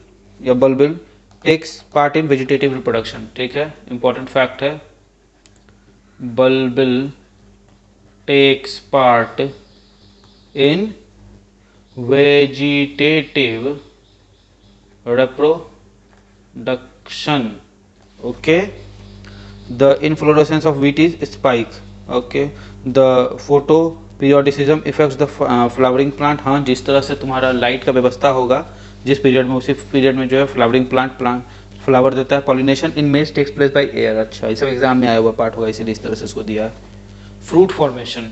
या bulbil takes part in vegetative reproduction, ठीक है, इंपॉर्टेंट फैक्ट है, bulbil takes part in vegetative reproduction. Okay, the inflorescence of wheat is spike. Okay, the photo periodicism affects the flowering plant। हाँ, जिस तरह से तुम्हारा लाइट का व्यवस्था होगा जिस पीरियड में, उसी पीरियड में जो है फ्लावरिंग प्लांट फ्लावर देता है। पॉलिनेशन इन मेज टेक्स प्लेस बाय एयर। अच्छा, ये सब एग्जाम में आया हुआ पार्ट होगा, इसीलिए इस तरह से इसको दिया है। फ्रूट फॉर्मेशन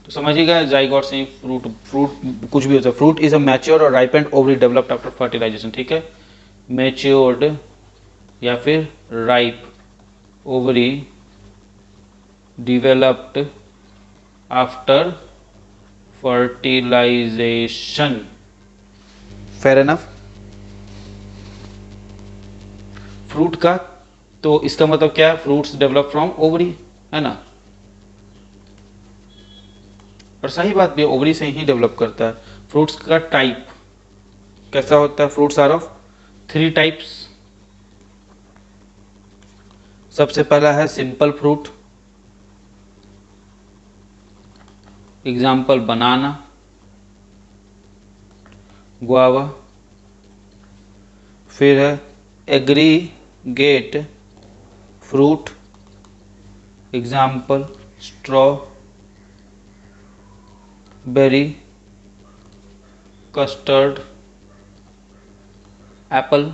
तो समझिएगा, जाइगोट से फ्रूट कुछ भी होता है। फ्रूट इज अ मैच्योर और ripened ovary developed after fertilisation, ठीक है, मैच्योर्ड या फिर ripe ovary developed after fertilisation. Fair enough. Fruit का तो इसका मतलब क्या है, फ्रूट्स डेवलप फ्रॉम ओवरी, है ना, और सही बात भी, ओवरी से ही डेवलप करता है। फ्रूट्स का टाइप कैसा होता है, फ्रूट्स आर ऑफ 3 टाइप्स। सबसे पहला है सिंपल फ्रूट, एग्जाम्पल बनाना, गुआवा। फिर है aggregate fruit, example strawberry, custard, Apple.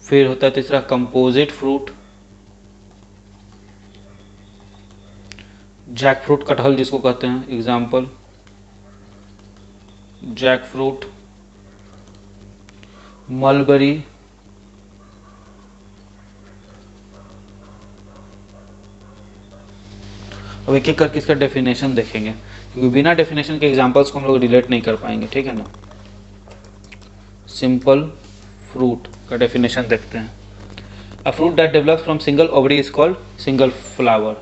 फिर होता है तीसरा कंपोजिट फ्रूट, जैक फ्रूट कटहल जिसको कहते हैं, एग्जाम्पल जैक फ्रूट, मलबरी, अब एक एक करके इसका डेफिनेशन देखेंगे क्योंकि बिना डेफिनेशन के एग्जांपल्स को हम लोग रिलेट नहीं कर पाएंगे, ठीक है ना। सिंपल फ्रूट का डेफिनेशन देखते हैं। A fruit that develops from single ovary is called single flower.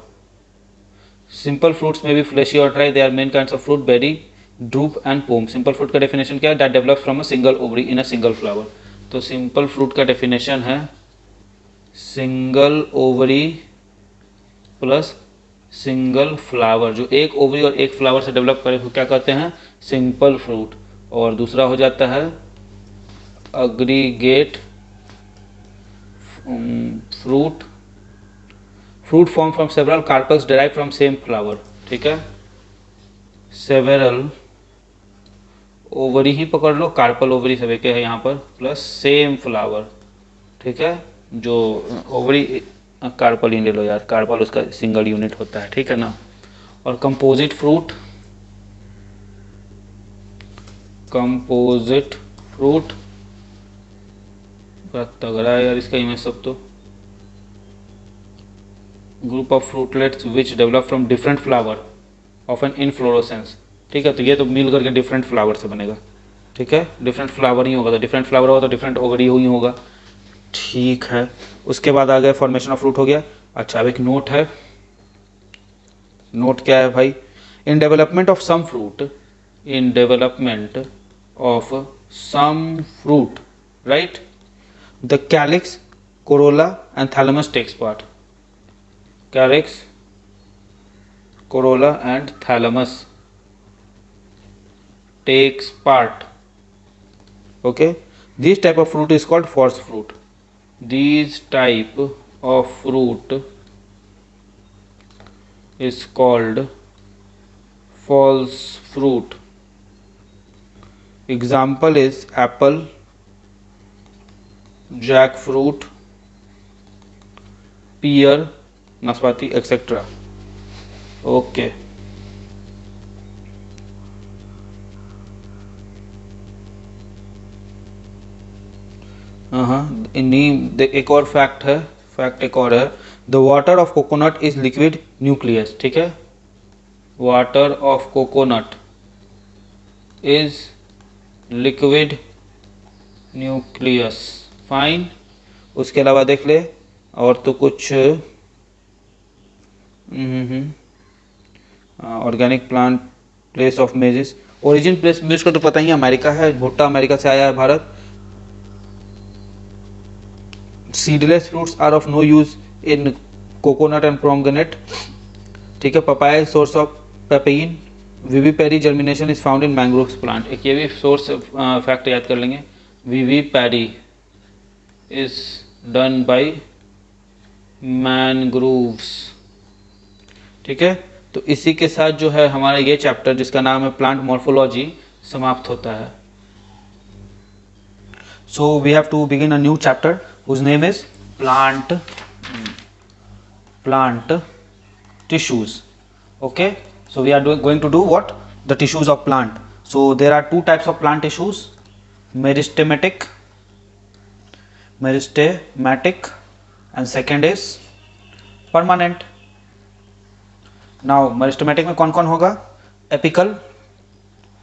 Simple fruits में भी फ्लेशी और dry, they are main kinds of fruit, berry, drupe and pome. Simple fruit का डेफिनेशन क्या है? That develops from a single ovary in a single flower. तो simple fruit का definition है single ovary plus single flower, जो एक ovary और एक फ्लावर से डेवलप करे वो क्या कहते हैं? Simple fruit. और दूसरा हो जाता है aggregate fruit, fruit form from several carpels derive from same flower, ठीक है। सेवरल ओवरी ही पकड़ लो, कार्पल ओवरी सब एक है यहाँ पर, प्लस सेम फ्लावर, ठीक है। जो ओवरी कार्पल ही ले लो यार, कार्पल उसका सिंगल यूनिट होता है, ठीक है ना। और कंपोजिट फ्रूट, कंपोजिट फ्रूट बड़ा तगड़ा है यार इसका इमेज सब तो। Group of fruitlets which develop from different flower of an inflorescence, ठीक है। तो ये तो मिल करके डिफरेंट फ्लावर से बनेगा, ठीक है। डिफरेंट फ्लावर ही होगा, तो डिफरेंट फ्लावर होगा तो डिफरेंट ओवरी ही होगा, ठीक है। उसके बाद आ गया फॉर्मेशन ऑफ फ्रूट हो गया। अच्छा अब एक नोट है, नोट क्या है भाई? In development of some fruit, in development of some fruit, right, the calyx, corolla and thalamus takes part. Calyx, corolla and thalamus takes part, okay. This type of fruit is called false fruit. These type of fruit is called false fruit. Example is apple, jackfruit, pear, नाशपाती etc. okay. नीम एक और fact है, fact एक और है, the water of coconut is liquid nucleus, ठीक है। Water of coconut is liquid nucleus, fine. उसके अलावा देख ले और तो कुछ organic plant, place of images, origin place images का तो पता ही है, अमेरिका है, भुट्टा अमेरिका से आया है Bharat. Seedless fruits are of no use in coconut and pomegranate, ठीक है। Papaya source of papain, vivipary germination is found in mangroves plant. एक ये भी सोर्स फैक्ट याद कर लेंगे, vivipary is done by mangroves, ठीक है। तो इसी के साथ जो है हमारा ये चैप्टर जिसका नाम है प्लांट मॉर्फोलॉजी समाप्त होता है। So we have to begin a new chapter whose name is plant tissues, okay. So we are going to do what? The tissues of plant. So there are two types of plant tissues, meristematic and second is permanent. Now meristematic में कौन कौन होगा? Apical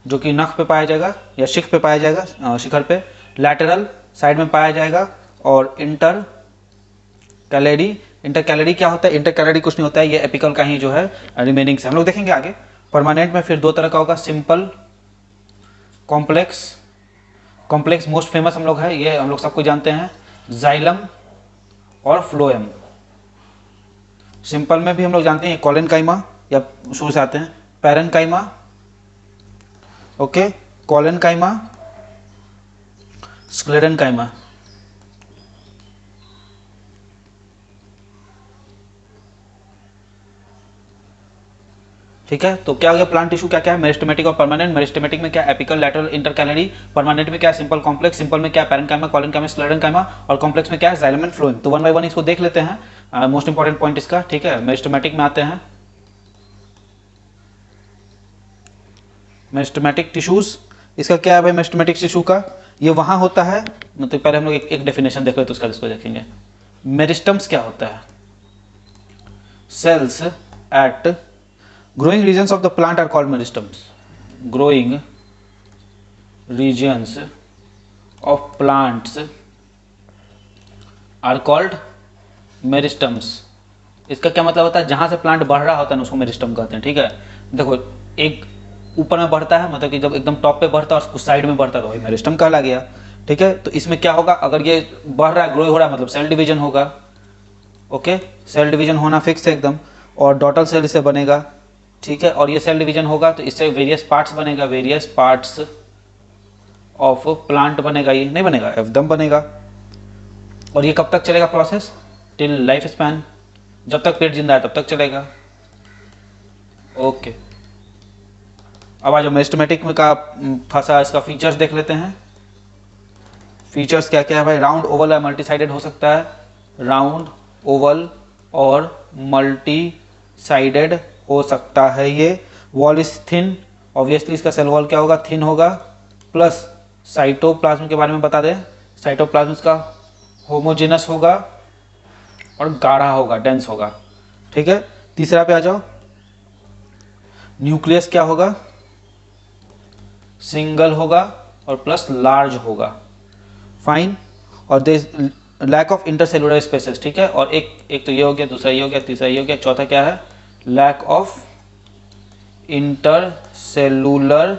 जो कि नख पे पाया जाएगा या शिख पे पाया जाएगा, शिखर पे, लैटरल साइड में पाया जाएगा, और इंटर कैलेरी क्या होता है? इंटर कैलेरी कुछ नहीं होता है, ये एपिकल का ही जो है रिमेनिंग से हम लोग देखेंगे आगे। परमानेंट में फिर दो तरह का होगा, सिंपल, कॉम्प्लेक्स मोस्ट फेमस हम लोग है, ये हम लोग सबको जानते हैं, जाइलम और फ्लोएम। सिंपल में भी हम लोग जानते हैं कॉलेनकाइमा, या शुरू से आते हैं पैरेनकाइमा, ओके, कॉलेनकाइमा, स्क्लेरेनकाइमा। ठीक है, तो क्या हो गया प्लांट टिश्यू क्या क्या है, मेरिस्टेमेटिक और परमानेंट। मेरिस्टेमेटिक में क्या एपिकल, लैटरल, इंटरकैलरी। परमानेंट में क्या सिंपल कॉम्प्लेक्स। सिंपल में क्या पैरेन्काइमा, कोलेनकाइमा, स्क्लेरेन्काइमा। और कॉम्प्लेक्स में क्या है जाइलम एंड फ्लोएम। तो वन बाय वन इसको देख लेते हैं, मोस्ट इंपॉर्टेंट पॉइंट इसका। ठीक है, मेरिस्टेमेटिक में आते हैं। मेरिस्टेमेटिक टिश्यूज, इसका क्या है भाई मेरिस्टेमेटिक टिश्यू का, ये वहां होता है, मतलब पहले हम लोग एक डेफिनेशन देख रहे तो उसका इसको देखेंगे। मेरिस्टम्स क्या होता है, cells at growing regions of the plant are called meristems. Growing regions of plants are called meristems. इसका क्या मतलब होता है, जहां से प्लांट बढ़ रहा होता है उसको मेरिस्टम कहते हैं। ठीक है, देखो एक ऊपर में बढ़ता है, मतलब कि जब एकदम टॉप पे बढ़ता है और कुछ साइड में बढ़ता है तो वही मेरिस्टम कहला गया। ठीक है, तो इसमें क्या होगा, अगर ये बढ़ रहा है, ग्रो हो रहा है, मतलब सेल डिवीजन होगा। ओके, सेल डिवीजन होना फिक्स है एकदम, और डॉटल सेल इससे बनेगा। ठीक है, और ये सेल डिवीजन होगा तो इससे वेरियस पार्ट्स बनेगा, वेरियस पार्ट्स ऑफ प्लांट बनेगा, ये नहीं बनेगा, एकदम बनेगा। और ये कब तक चलेगा प्रोसेस, टिल लाइफ स्पैन, जब तक पेट जिंदा है तब तक चलेगा। ओके, अब आज मेरिस्टेमेटिक में का फंसा, इसका फीचर्स देख लेते हैं। फीचर्स क्या क्या है भाई, राउंड, ओवल या मल्टी साइडेड हो सकता है, राउंड, ओवल और मल्टी साइडेड हो सकता है ये। वॉल इज थिन, ऑब्वियसली इसका सेल वॉल क्या होगा, थिन होगा। प्लस साइटोप्लाज्म के बारे में बता दें, साइटोप्लाज्म इसका होमोजेनस होगा और गाढ़ा होगा, डेंस होगा। ठीक है, तीसरा पे आ जाओ, न्यूक्लियस क्या होगा, सिंगल होगा और प्लस लार्ज होगा। फाइन, और they lack of intercellular spaces. ठीक है, और एक तो ये हो गया, दूसरा ये हो गया, तीसरा ये हो गया, चौथा क्या है, लैक ऑफ इंटरसेलुलर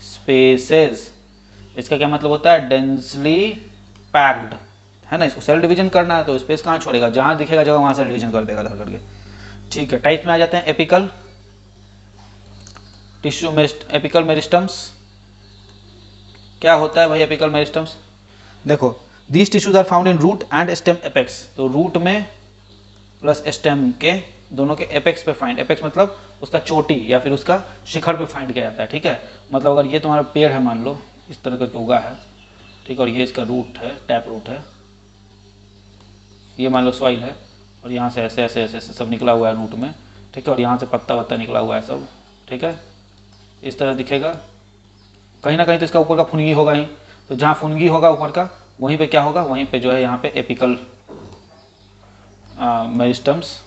स्पेसेस। इसका क्या मतलब होता है, डेंसली पैक्ड है ना, इसको सेल डिवीजन करना है तो स्पेस कहाँ छोड़ेगा, जहां दिखेगा जगह वहां सेल डिवीजन कर देगा धर करके। ठीक है, टाइप में आ जाते हैं, एपिकल टिश्यू, एपिकल मेरिस्टम्स। क्या होता है भाई एपिकल मेरिस्टम्स, देखो these tissues are found in root and stem apex. तो रूट में प्लस स्टेम के दोनों के एपेक्स पे फाइंड, एपेक्स मतलब उसका चोटी या फिर उसका शिखर पे फाइंड किया जाता है। ठीक है, मतलब अगर ये तुम्हारा पेड़ है, मान लो इस तरह करके उगा है, ठीक है, और ये इसका रूट है, टैप रूट है, ये मान लो सॉइल है, और यहाँ से ऐसे ऐसे ऐसे सब निकला हुआ है रूट में। ठीक है, और यहाँ से पत्ता वत्ता निकला हुआ है सब। ठीक है, इस तरह दिखेगा, कहीं ना कहीं तो इसका ऊपर का फुनगी होगा ही, तो जहाँ फुनगी होगा ऊपर का वहीं पे क्या होगा, वहीं पे जो है यहाँ पे एपिकल मेरिस्टम्स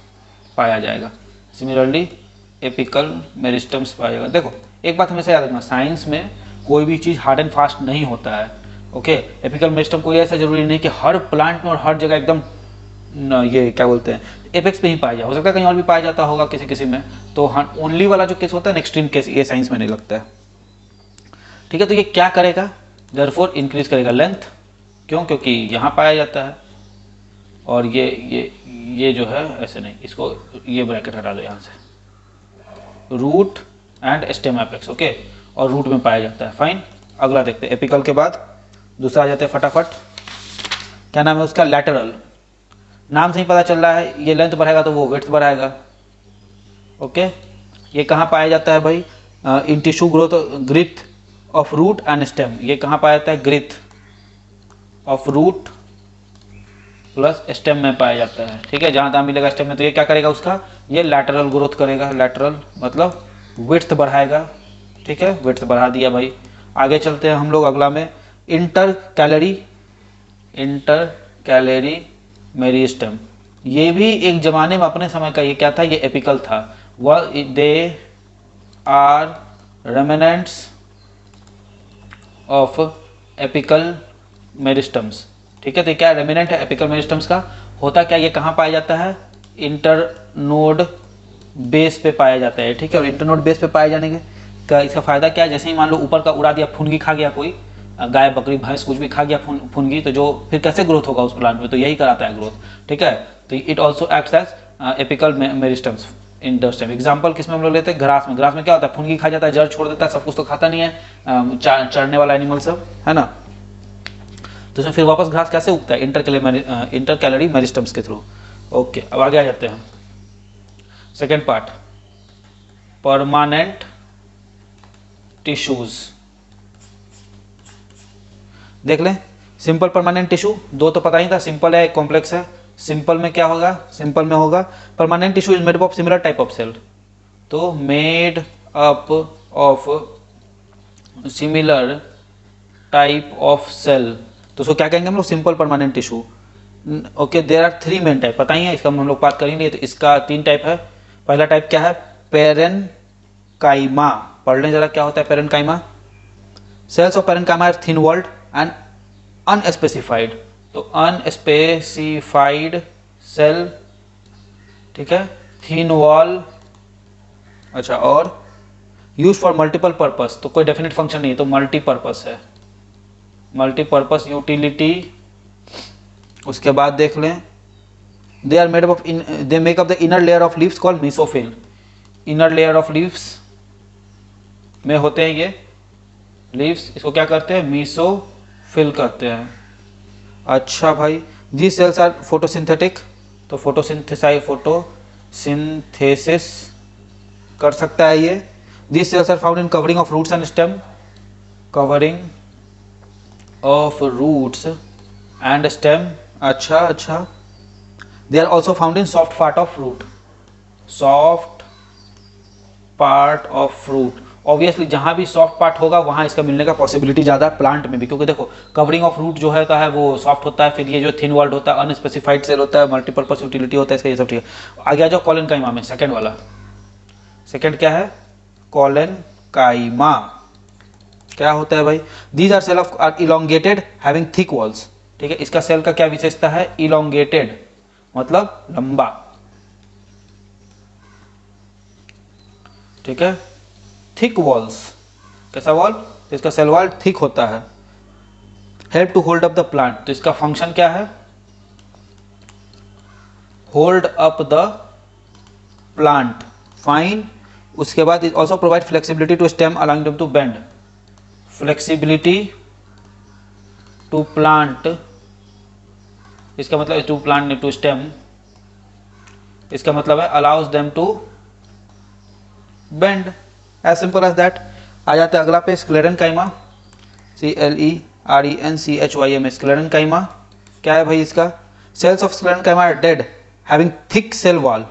पाया जाएगा। सिमिलरली एपिकल मेरिस्टम्स पाया जाएगा। देखो एक बात हमेशा याद रखना, साइंस में कोई भी चीज़ हार्ड एंड फास्ट नहीं होता है। ओके, एपिकल मेरिस्टम कोई ऐसा जरूरी नहीं कि हर प्लांट में और हर जगह एकदम ये क्या बोलते हैं एपेक्स पे ही पाया जाए, हो सकता है कहीं और भी पाया जाता होगा किसी किसी में। तो ओनली वाला जो केस होता है एक्सट्रीम केस, ये साइंस में नहीं लगता है। ठीक है, तो ये क्या करेगा, देयरफॉर इंक्रीज करेगा लेंथ। क्यों, क्योंकि यहाँ पाया जाता है, और ये जो है ऐसे नहीं, इसको ये ब्रैकेट हटा दो यहाँ से, root and stem apex. Okay, और रूट में पाया जाता है। फाइन, अगला देखते हैं, एपिकल के बाद दूसरा आ जाता है फटाफट, क्या नाम है उसका, लैटरल। नाम से ही पता चल रहा है, ये लेंथ बढ़ाएगा तो वो विड्थ बढ़ाएगा। ओके, ये कहाँ पाया जाता है भाई, in tissue growth girth of root and stem. ये कहाँ पाया जाता है, girth of root plus stem में पाया जाता है। ठीक है, जहाँ तहाँ मिलेगा स्टेम में, तो ये क्या करेगा उसका, ये लैटरल ग्रोथ करेगा। लैटरल मतलब विड्थ बढ़ाएगा। ठीक है, विड्थ बढ़ा दिया भाई। आगे चलते हैं हम लोग अगला में, इंटर कैलरी मेरिस्टम। ये भी एक जमाने में अपने समय का ये क्या था, ये एपिकल था। वह they are remnants of apical meristems. ठीक है, तो क्या रेमिनेंट है एपिकल मेरिस्टम्स का, होता क्या, ये कहाँ पाया जाता है, इंटरनोड बेस पे पाया जाता है। ठीक है, और इंटरनोड बेस पे पाए जाने का इसका फायदा क्या है, जैसे ही मान लो ऊपर का उड़ा दिया, फुनगी खा गया, कोई गाय बकरी भैंस कुछ भी खा गया फुनगी, तो जो फिर कैसे ग्रोथ होगा उस प्लांट में, तो यही कराता है ग्रोथ। ठीक है, तो it also acts as apical meristems in the stem. Example किसमें हम लोग लेते हैं, ग्रास में। ग्रास में क्या होता है, फुनगी खा जाता है, जड़ छोड़ देता है, सब कुछ तो खाता नहीं है, चरने वाला एनिमल सब है ना, तो इसमें फिर वापस घास कैसे उगता है, इंटर कैलरी मेरिस्टम्स के थ्रू। ओके, अब आगे आ जाते हैं सेकेंड पार्ट, परमानेंट टिश्यूज। देख लें, सिंपल परमानेंट टिश्यू, दो तो पता ही था, सिंपल है कॉम्प्लेक्स है। सिंपल में क्या होगा, सिंपल में होगा permanent tissue is made up of similar type of cell, तो made up of similar type of cell, तो उसको क्या कहेंगे हम लोग, simple permanent tissue. Okay, there are 3 main type, पता ही है, इसका हम लोग बात करेंगे। तो इसका 3 टाइप है। पहला टाइप क्या है, पेरेनकाइमा। पढ़ लें जरा क्या होता है parenchyma. Cells of parenchyma are thin walled and unspecified, तो अनस्पेसिफाइड सेल, ठीक है, थिन वॉल, अच्छा, और यूज फॉर मल्टीपल पर्पस, तो कोई डेफिनेट फंक्शन नहीं, तो मल्टीपर्पस है, मल्टीपर्पस यूटिलिटी। उसके बाद देख लें, they are made up, they make up the inner layer of leaves called mesophyll. Inner layer of leaves में होते हैं ये लीव्स, इसको क्या करते हैं, मीसोफिल कहते हैं। अच्छा भाई, these सेल्स आर फोटोसिंथेटिक, तो फोटोसिंथेसिस कर सकता है ये। these cells are found in covering of roots and stem, covering of roots and stem, अच्छा अच्छा। They are also found in soft part of fruit, soft part of fruit. Obviously जहां भी soft part होगा वहां इसका मिलने का possibility ज्यादा है प्लांट में भी, क्योंकि देखो कवरिंग ऑफ रूट जो है वो सॉफ्ट होता है, फिर ये जो थिन वॉल्ड होता है, अनस्पेसिफाइड सेल होता है, मल्टीपर्पज यूटिलिटी होता है इसका, ये सब ठीक है। आगे आ जाओ कॉलेनकाइमा में, सेकंड वाला। सेकंड क्या है, कॉलेनकाइमा क्या होता है भाई, these are cell of are elongated having thick walls, ठीक है। इसका सेल का क्या विशेषता है, इलोंगेटेड मतलब लंबा, ठीक है। थिक वॉल्स, कैसा वॉल, तो इसका सेल वॉल थिक होता है। Help to hold up the plant, तो इसका फंक्शन क्या है, hold up the plant, fine. उसके बाद it also provide flexibility to stem allowing them to bend, flexibility to plant, इसका मतलब टू प्लांट टू स्टेम, इसका मतलब है allows them to bend, as simple as that. आ जाते हैं अगला पे, स्क्लेरेनकाइमा, CLERENCHYMA, स्क्लेरेनकाइमा क्या है भाई, इसका cells of sclerenchyma are dead having thick cell wall,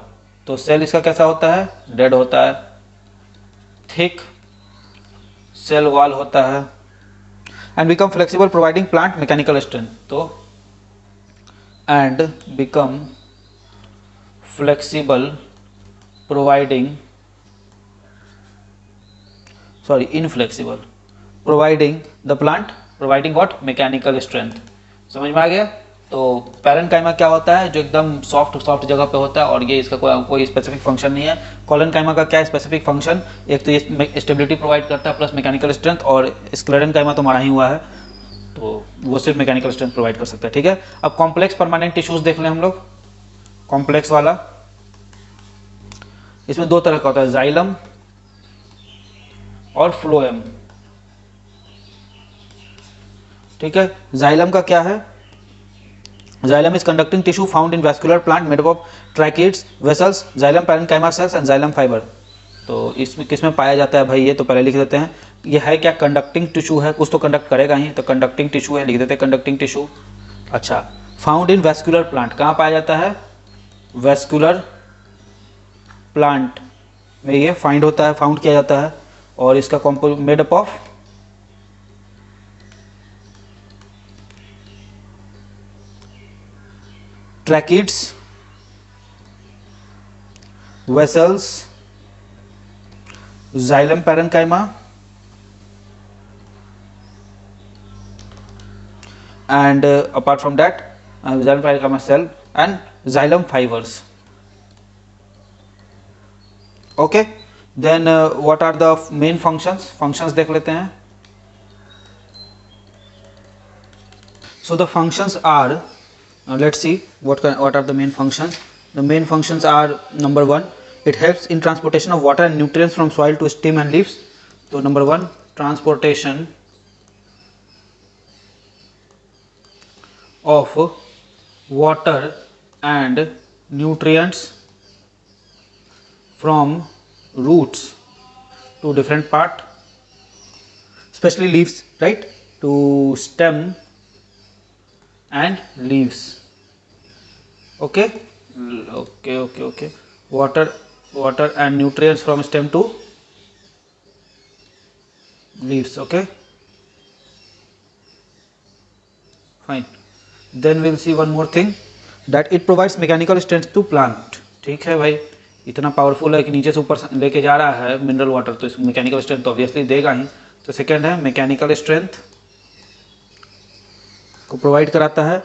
तो सेल इसका कैसा होता है, डेड होता है, थिक सेल वॉल होता है। And become flexible providing plant mechanical strength, तो and become flexible providing, sorry inflexible providing the plant, providing what, mechanical strength. समझ में आ गया। तो पैरेनकाइमा क्या होता है, जो एकदम सॉफ्ट जगह पे होता है, और ये इसका कोई स्पेसिफिक फंक्शन नहीं है। कॉलेनकाइमा का क्या स्पेसिफिक फंक्शन, एक तो ये स्टेबिलिटी प्रोवाइड करता है प्लस मैकेनिकल स्ट्रेंथ, और स्क्लेरेनकाइमा तो मारा ही हुआ है, तो वो सिर्फ मैकेनिकल स्ट्रेंथ प्रोवाइड कर सकता है, ठीक है। अब कॉम्प्लेक्स परमानेंट टिश्यूज देख लें हम लोग, कॉम्प्लेक्स वाला, इसमें दो तरह का होता है, जाइलम और फ्लोएम, ठीक है। जाइलम का क्या है, xylem is conducting tissue found in vascular plant made up of tracheids, vessels, xylem parenchyma cells and xylem fibre. तो इसमें किसमें पाया जाता है भाई, ये तो पहले लिख देते हैं, ये है क्या, कंडक्टिंग टिश्यू है, कुछ तो कंडक्ट करेगा ही, तो कंडक्टिंग टिश्यू है, लिख देते हैं कंडक्टिंग टिश्यू। अच्छा, फाउंड इन वैस्कुलर प्लांट, कहाँ पाया जाता है, वैस्कुलर प्लांट में ये फाइंड होता है, फाउंड किया जाता है, और इसका compose made up of tracheids, vessels, xylem parenchyma and apart from that xylem parenchyma cell and xylem fibers. Okay, then what are the main functions देख लेते हैं। So the functions are, let's see what are the main functions. The main functions are, number 1, it helps in transportation of water and nutrients from soil to stem and leaves. So number 1, transportation of water and nutrients from roots to different part, especially leaves, right? To stem and leaves. Okay. Okay. Water and nutrients from stem to leaves. Okay, fine. Then we'll see one more thing, that it provides mechanical strength to plant. ठीक है भाई, इतना powerful है कि नीचे से ऊपर लेके जा रहा है मिनरल वाटर, तो इसमें मैकेनिकल स्ट्रेंथ तो ऑब्वियसली देगा ही। तो सेकेंड है मैकेनिकल स्ट्रेंथ को प्रोवाइड कराता है।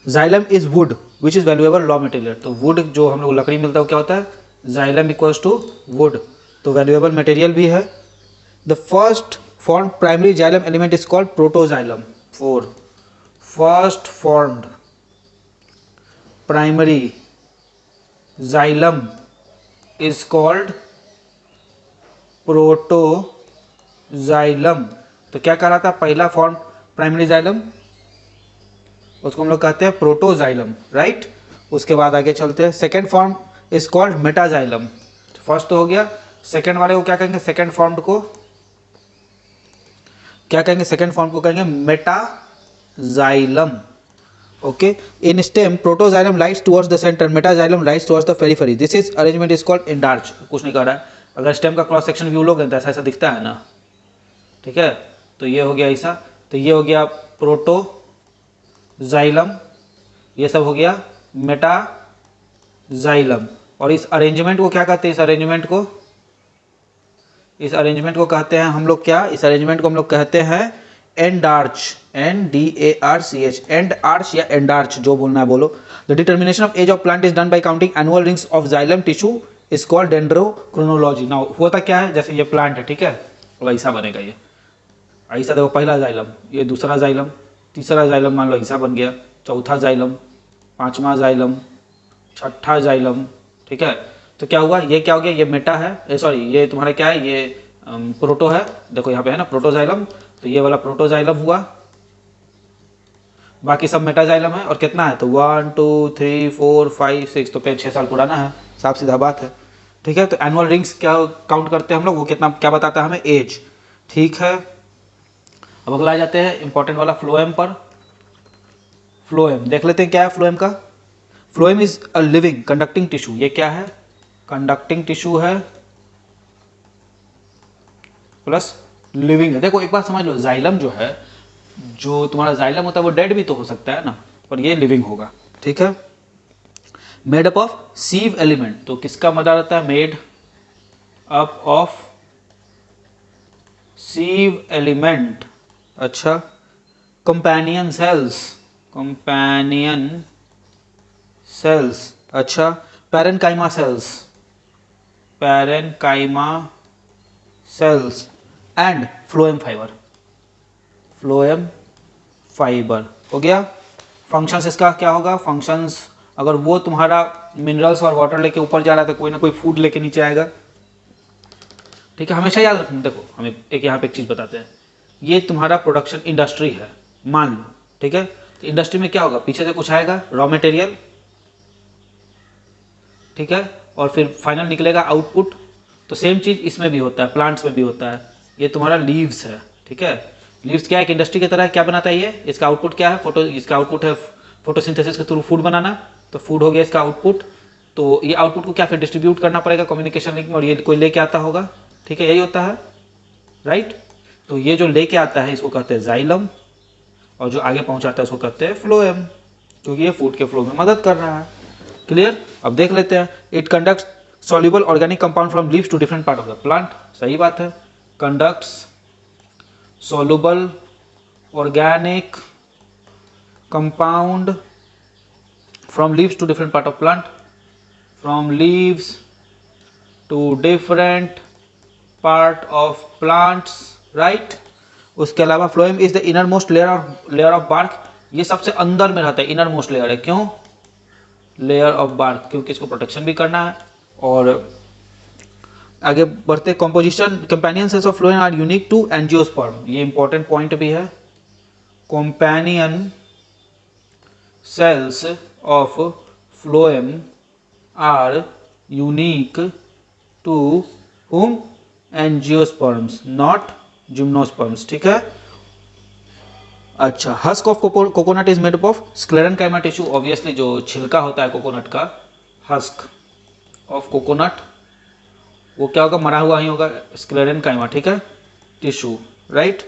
Xylem is would which is valuable raw material. तो वुड जो हम लोग लकड़ी मिलता है वो क्या होता है, जाइलम इक्वल्स टू वुड, तो वैल्यूएबल मटेरियल भी है। The first form primary xylem element is called protoxylem. 4 first formed primary xylem is called protoxylem. तो क्या कह रहा था, पहला फॉर्म प्राइमरी जाइलम, उसको हम लोग कहते हैं प्रोटोजाइलम, राइट। उसके बाद आगे चलते हैं, second form is called metaxylem. First तो हो गया, सेकेंड वाले को क्या कहेंगे, सेकेंड फॉर्म को क्या कहेंगे, सेकेंड फॉर्म को कहेंगे metaxylem. Okay, in stem protoxylem lies towards the centre, metaxylem lies towards the periphery. This is arrangement is called endarch. कुछ नहीं कर रहा है, अगर स्टेम का क्रॉस सेक्शन व्यू लोगे तो ऐसा ऐसा दिखता है ना, ठीक है। तो ये हो गया ऐसा, तो ये हो गया प्रोटोजाइलम, ये सब हो गया मेटाजाइलम। और इस अरेंजमेंट को क्या कहते हैं, इस अरेंजमेंट को कहते हैं हम लोग क्या, इस अरेंजमेंट को हम लोग कहते हैं एंडार्च, NDARCH, एंडार्च या एंडार्च, जो बोलना है बोलो। The determination of age of plant is done by counting annual rings of xylem tissue is called dendrochronology. Now होता क्या है, जैसे ये प्लांट है, ठीक है, तो ऐसा बनेगा, ये ऐसा देखो, पहला जाइलम, ये दूसरा जाइलम, तीसरा जाइलम मान लो ऐसा बन गया, चौथा जाइलम, पांचवा जाइलम, छठा जाइलम, ठीक है। तो क्या हुआ, ये क्या हो गया, ये मेटा है, सॉरी ये तुम्हारा क्या है, ये प्रोटो है, देखो यहाँ पे है ना प्रोटोजाइलम, तो ये वाला प्रोटोजाइलम हुआ, बाकी सब मेटाजाइलम है। और कितना है, तो 1 2 3 4 5 6, तो 6 साल पुराना है, साफ सीधा बात है, ठीक है। तो एनुअल रिंग्स क्या काउंट करते हैं हम लोग, वो कितना क्या बताता है हमें, एज, ठीक है। अब अगला आ जाते हैं इंपॉर्टेंट वाला फ्लोएम पर। फ्लोएम देख लेते हैं क्या है फ्लोएम का। Phloem is a living conducting tissue. ये क्या है, कंडक्टिंग टिश्यू है प्लस लिविंग है। देखो एक बात समझ लो, जाइलम जो है, जो तुम्हारा जाइलम होता है वो डेड भी तो हो सकता है ना, पर ये लिविंग होगा, ठीक है। Made up of sieve element, तो किसका मदद आता है, made up of sieve element, अच्छा। कंपेनियन सेल्स, अच्छा। Parenchyma cells and phloem fibre हो गया। फंक्शंस इसका क्या होगा, फंक्शंस अगर वो तुम्हारा मिनरल्स और वाटर लेके ऊपर जा रहा है तो कोई ना कोई फूड लेके नीचे आएगा, ठीक है। हमेशा याद रखना, देखो हमें एक यहाँ पे एक चीज़ बताते हैं, ये तुम्हारा प्रोडक्शन इंडस्ट्री है मान लो, ठीक है। तो इंडस्ट्री में क्या होगा, पीछे से कुछ आएगा रॉ मटेरियल, ठीक है, और फिर फाइनल निकलेगा आउटपुट। तो सेम चीज़ इसमें भी होता है, प्लांट्स में भी होता है। ये तुम्हारा लीव्स है, ठीक है। लीव्स क्या है, एक इंडस्ट्री की तरह क्या बनाता है ये, इसका आउटपुट क्या है, इसका आउटपुट है फोटोसिंथेसिस के थ्रू फूड बनाना, तो फूड हो गया इसका आउटपुट। तो ये आउटपुट को क्या फिर डिस्ट्रीब्यूट करना पड़ेगा कम्युनिकेशन लिंक में, और ये कोई लेके आता होगा, ठीक है, यही होता है, राइट। तो ये जो लेके आता है इसको कहते हैं जाइलम, और जो आगे पहुंचाता है उसको कहते हैं फ्लोएम, क्योंकि ये फूड के फ्लो में मदद कर रहा है। क्लियर। अब देख लेते हैं, it conducts soluble organic compound from leaves to different part of the plant। सही बात है, conducts soluble organic compound from leaves to different part of plant, from leaves to different part of plants, right। उसके अलावा phloem is the innermost layer of bark. ये सबसे अंदर में रहता है, इनर मोस्ट लेयर है, क्यों, लेयर ऑफ बार्क, क्योंकि इसको प्रोटेक्शन भी करना है। और आगे बढ़ते, composition companion cells of phloem are unique to angiosperm. ये इंपॉर्टेंट पॉइंट भी है, companion cells of phloem are unique to whom, angiosperms not gymnosperms, ठीक है। अच्छा, husk of coconut is made up of sclerenchyma tissue, obviously जो छिलका होता है कोकोनट का, हस्क ऑफ कोकोनट, वो क्या होगा, मरा हुआ ही होगा, स्क्लेरेनकाइमा, ठीक है, tissue, right.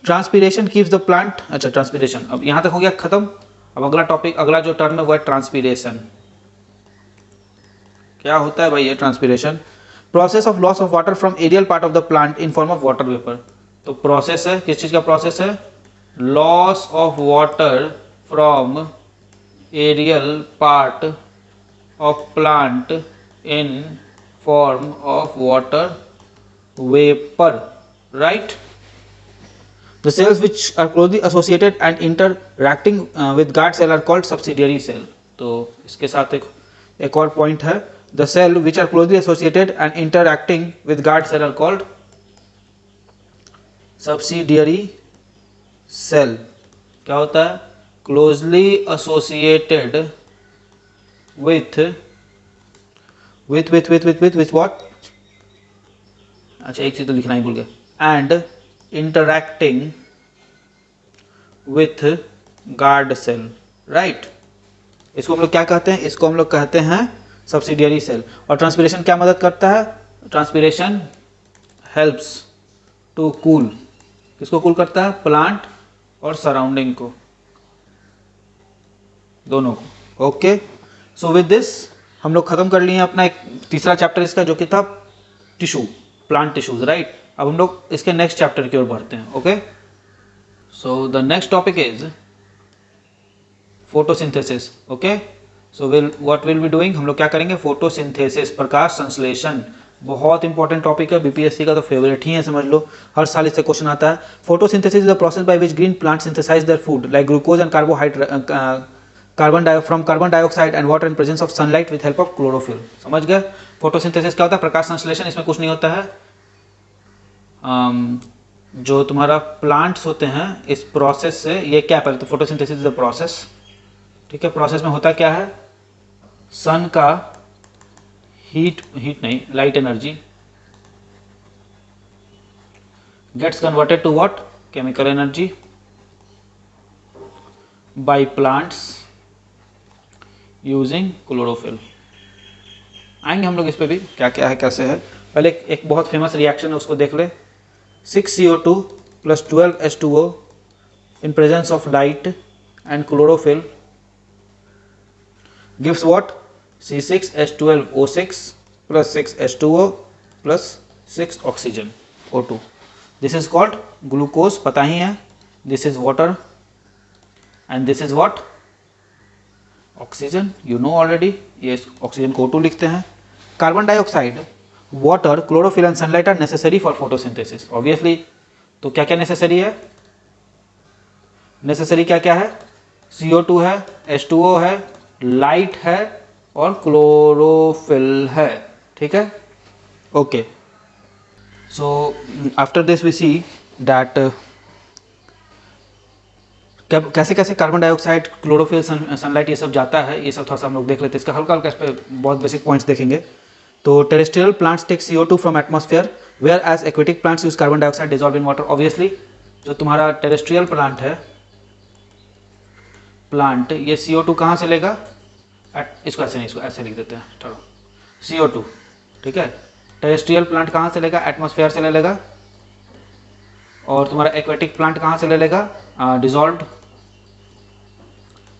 Transpiration keeps the plant, अच्छा ट्रांसपीरेशन, अब यहां तक हो गया खत्म। अब अगला टॉपिक, अगला जो टर्म है वो है ट्रांसपीरेशन। क्या होता है भाई ये transpiration? Process of loss of water from aerial part of the plant in form of water vapour. तो प्रोसेस है, किस चीज का प्रोसेस है? Loss of water from aerial part of plant in form of water vapour, right. The cells which are closely associated and interacting with guard cell are called subsidiary cell. तो इसके साथ एक और पॉइंट है, the cell which are closely associated and interacting with guard cell are called subsidiary cell. क्या होता है? Closely associated with what? अच्छा एक चीज तो लिखना ही भूल गया, and interacting with guard cell, right। इसको हम लोग क्या कहते हैं? इसको हम लोग कहते हैं सब्सिडियरी सेल। और ट्रांसपीरेशन क्या मदद करता है? ट्रांसपीरेशन हेल्प्स टू कूल, किसको कूल करता है? प्लांट और सराउंडिंग को, दोनों को। ओके, सो विद दिस हम लोग खत्म कर लिए अपना एक तीसरा चैप्टर इसका, जो कि था टिश्यू, प्लांट टिश्यूज, राइट। अब हम लोग इसके नेक्स्ट चैप्टर की ओर बढ़ते हैं। Okay, so the next topic is photosynthesis. Okay, so what will be doing, हम लोग क्या करेंगे? फोटोसिंथेसिस, प्रकाश संश्लेषण, बहुत इंपॉर्टेंट टॉपिक है, बीपीएससी का तो फेवरेट ही है, समझ लो, हर साल इससे क्वेश्चन आता है। Photosynthesis is the process by which green plant synthesise their food like glucose and carbon dioxide and water in presence of sunlight with help of chlorophyll. समझ गए? फोटोसिंथेसिस क्या होता है? प्रकाश संश्लेषण। इसमें कुछ नहीं होता है, जो तुम्हारा प्लांट्स होते हैं इस प्रोसेस से, ये क्या पहले तो फोटोसिंथेसिस इज द प्रोसेस, ठीक है। प्रोसेस में होता क्या है? सन का हीट नहीं, light energy gets converted to what? Chemical energy by plants using chlorophyll. आएंगे हम लोग इस पे भी, क्या क्या है कैसे है। पहले एक बहुत फेमस रिएक्शन है उसको देख ले। 6CO2 plus 12H2O in presence of light and chlorophyll gives what? C6H12O6 plus 6H2O plus 6 oxygen O2. This is called glucose, पता ही है। This is water and this is what? Oxygen, you know already। ये oxygen को O2 लिखते हैं। Carbon dioxide, water, chlorophyll and sunlight are necessary for photosynthesis, obviously. तो क्या क्या नेसेसरी है? नेसेसरी क्या क्या है? CO2 है, H2O है, लाइट है और क्लोरोफिल है, ठीक है। Okay, so after this we see that कैसे कैसे कार्बन डाइऑक्साइड, क्लोरोफिल, सनलाइट ये सब जाता है, ये सब थोड़ा सा हम लोग देख लेते हैं। इसका हल्का हल्का इस पर बहुत बेसिक पॉइंट्स देखेंगे। तो terrestrial plants take CO2 from atmosphere whereas aquatic plants use carbon dioxide dissolve in water. Obviously जो तुम्हारा टेरेस्ट्रियल प्लांट है, प्लांट, ये CO2 कहाँ से लेगा? इसको ऐसे नहीं, इसको ऐसे लिख देते हैं, चलो CO2, ठीक है। टेरेस्ट्रियल प्लांट कहाँ से लेगा? एटमॉस्फेयर से ले लेगा। और तुम्हारा एक्वेटिक प्लांट कहाँ से ले लेगा? डिजॉल्व्ड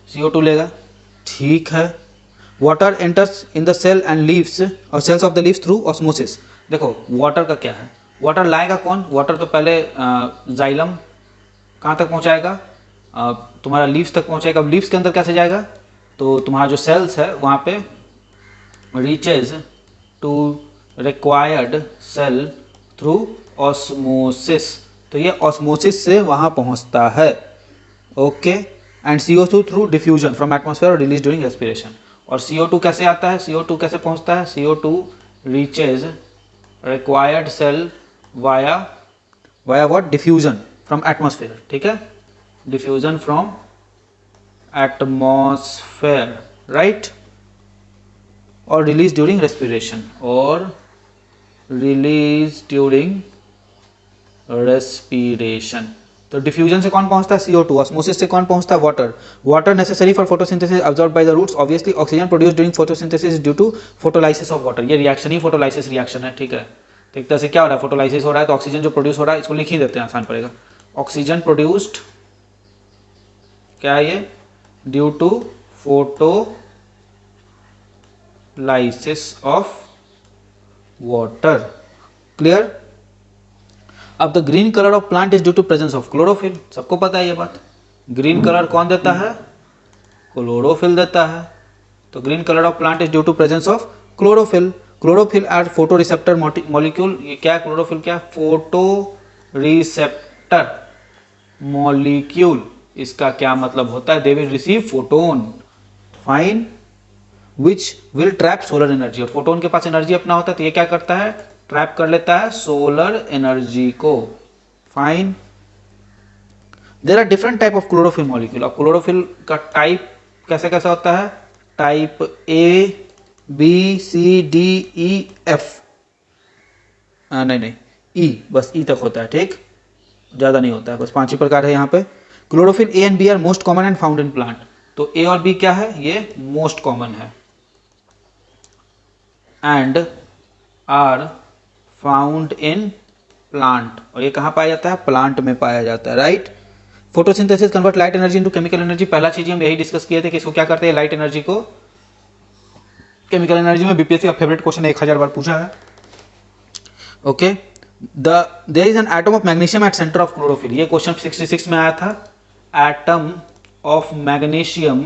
CO2 लेगा, ठीक है। Water enters in the cell and leaves और cells of the leaves through osmosis. देखो वाटर का क्या है? वाटर लाएगा कौन? वाटर तो पहले जाइलम कहाँ तक पहुँचाएगा? तुम्हारा लीव्स तक पहुँचाएगा। लीव्स के अंदर कैसे जाएगा? तो तुम्हारा जो सेल्स है वहाँ पे reaches to required cell through osmosis. तो ये ऑस्मोसिस से वहाँ पहुँचता है, okay. And CO2 through diffusion from atmosphere और रिलीज ड्यूरिंग रेस्पिरेशन। और CO2 कैसे आता है? CO2 कैसे पहुंचता है? CO2 reaches required cell via what? Diffusion from atmosphere, ठीक है, डिफ्यूजन फ्रॉम एटमॉस्फेयर, राइट, और रिलीज ड्यूरिंग रेस्पिरेशन, और रिलीज ड्यूरिंग रेस्पिरेशन। तो डिफ्यूजन से कौन पहुंचता है, CO2। ऑस्मोसिस से कौन पहुंचता है, water. Water necessary for photosynthesis absorb by the roots. Obviously oxygen produce during photosynthesis due to photolysis of water. ये रिएक्शन ही फोटोलाइसिस रिएक्शन है, ठीक है। तो एक तरह से क्या हो रहा है, फोटोलाइसिस हो रहा है, तो ऑक्सीजन जो प्रोड्यूस हो रहा है, इसको लिख ही देते हैं, आसान पड़ेगा। ऑक्सीजन प्रोड्यूस्ड क्या है ये, due to photolysis of water. Clear. अब the green colour of plant is due to presence of chlorophyll. सबको पता है ये बात। ग्रीन कलर कौन देता है, क्लोरोफिल देता है। तो green colour of plant is due to presence of chlorophyll. Chlorophyll are photoreceptor molecule. ये क्या है, क्लोरोफिल क्या, फोटो रिसेप्टर मॉलिक्यूल। इसका क्या मतलब होता है, they will receive photon, fine, which will trap solar energy. और फोटोन के पास एनर्जी अपना होता है, तो ये क्या करता है, ट्रैप कर लेता है सोलर एनर्जी को, fine. There are different type of chlorophyll molecule. अब क्लोरोफिल का टाइप कैसे कैसा होता है, टाइप ABCDEF, नहीं E, बस E तक होता है, ठीक, ज्यादा नहीं होता है, बस 5 ही प्रकार है यहाँ पे। Chlorophyll A and B are most common and found in plant. तो A और B क्या है, ये मोस्ट कॉमन है and are found in plant. और ये कहाँ पाया जाता है, प्लांट में पाया जाता है, right. Photosynthesis convert light energy into chemical energy. पहला चीज हम यही डिस्कस किए थे कि इसको क्या करते हैं, लाइट एनर्जी को केमिकल एनर्जी में। बीपीएससी का फेवरेट क्वेश्चन 1000 बार पूछा है, okay. There is an atom of magnesium at centre of chlorophyll. ये क्वेश्चन 66 में आया था। Atom of magnesium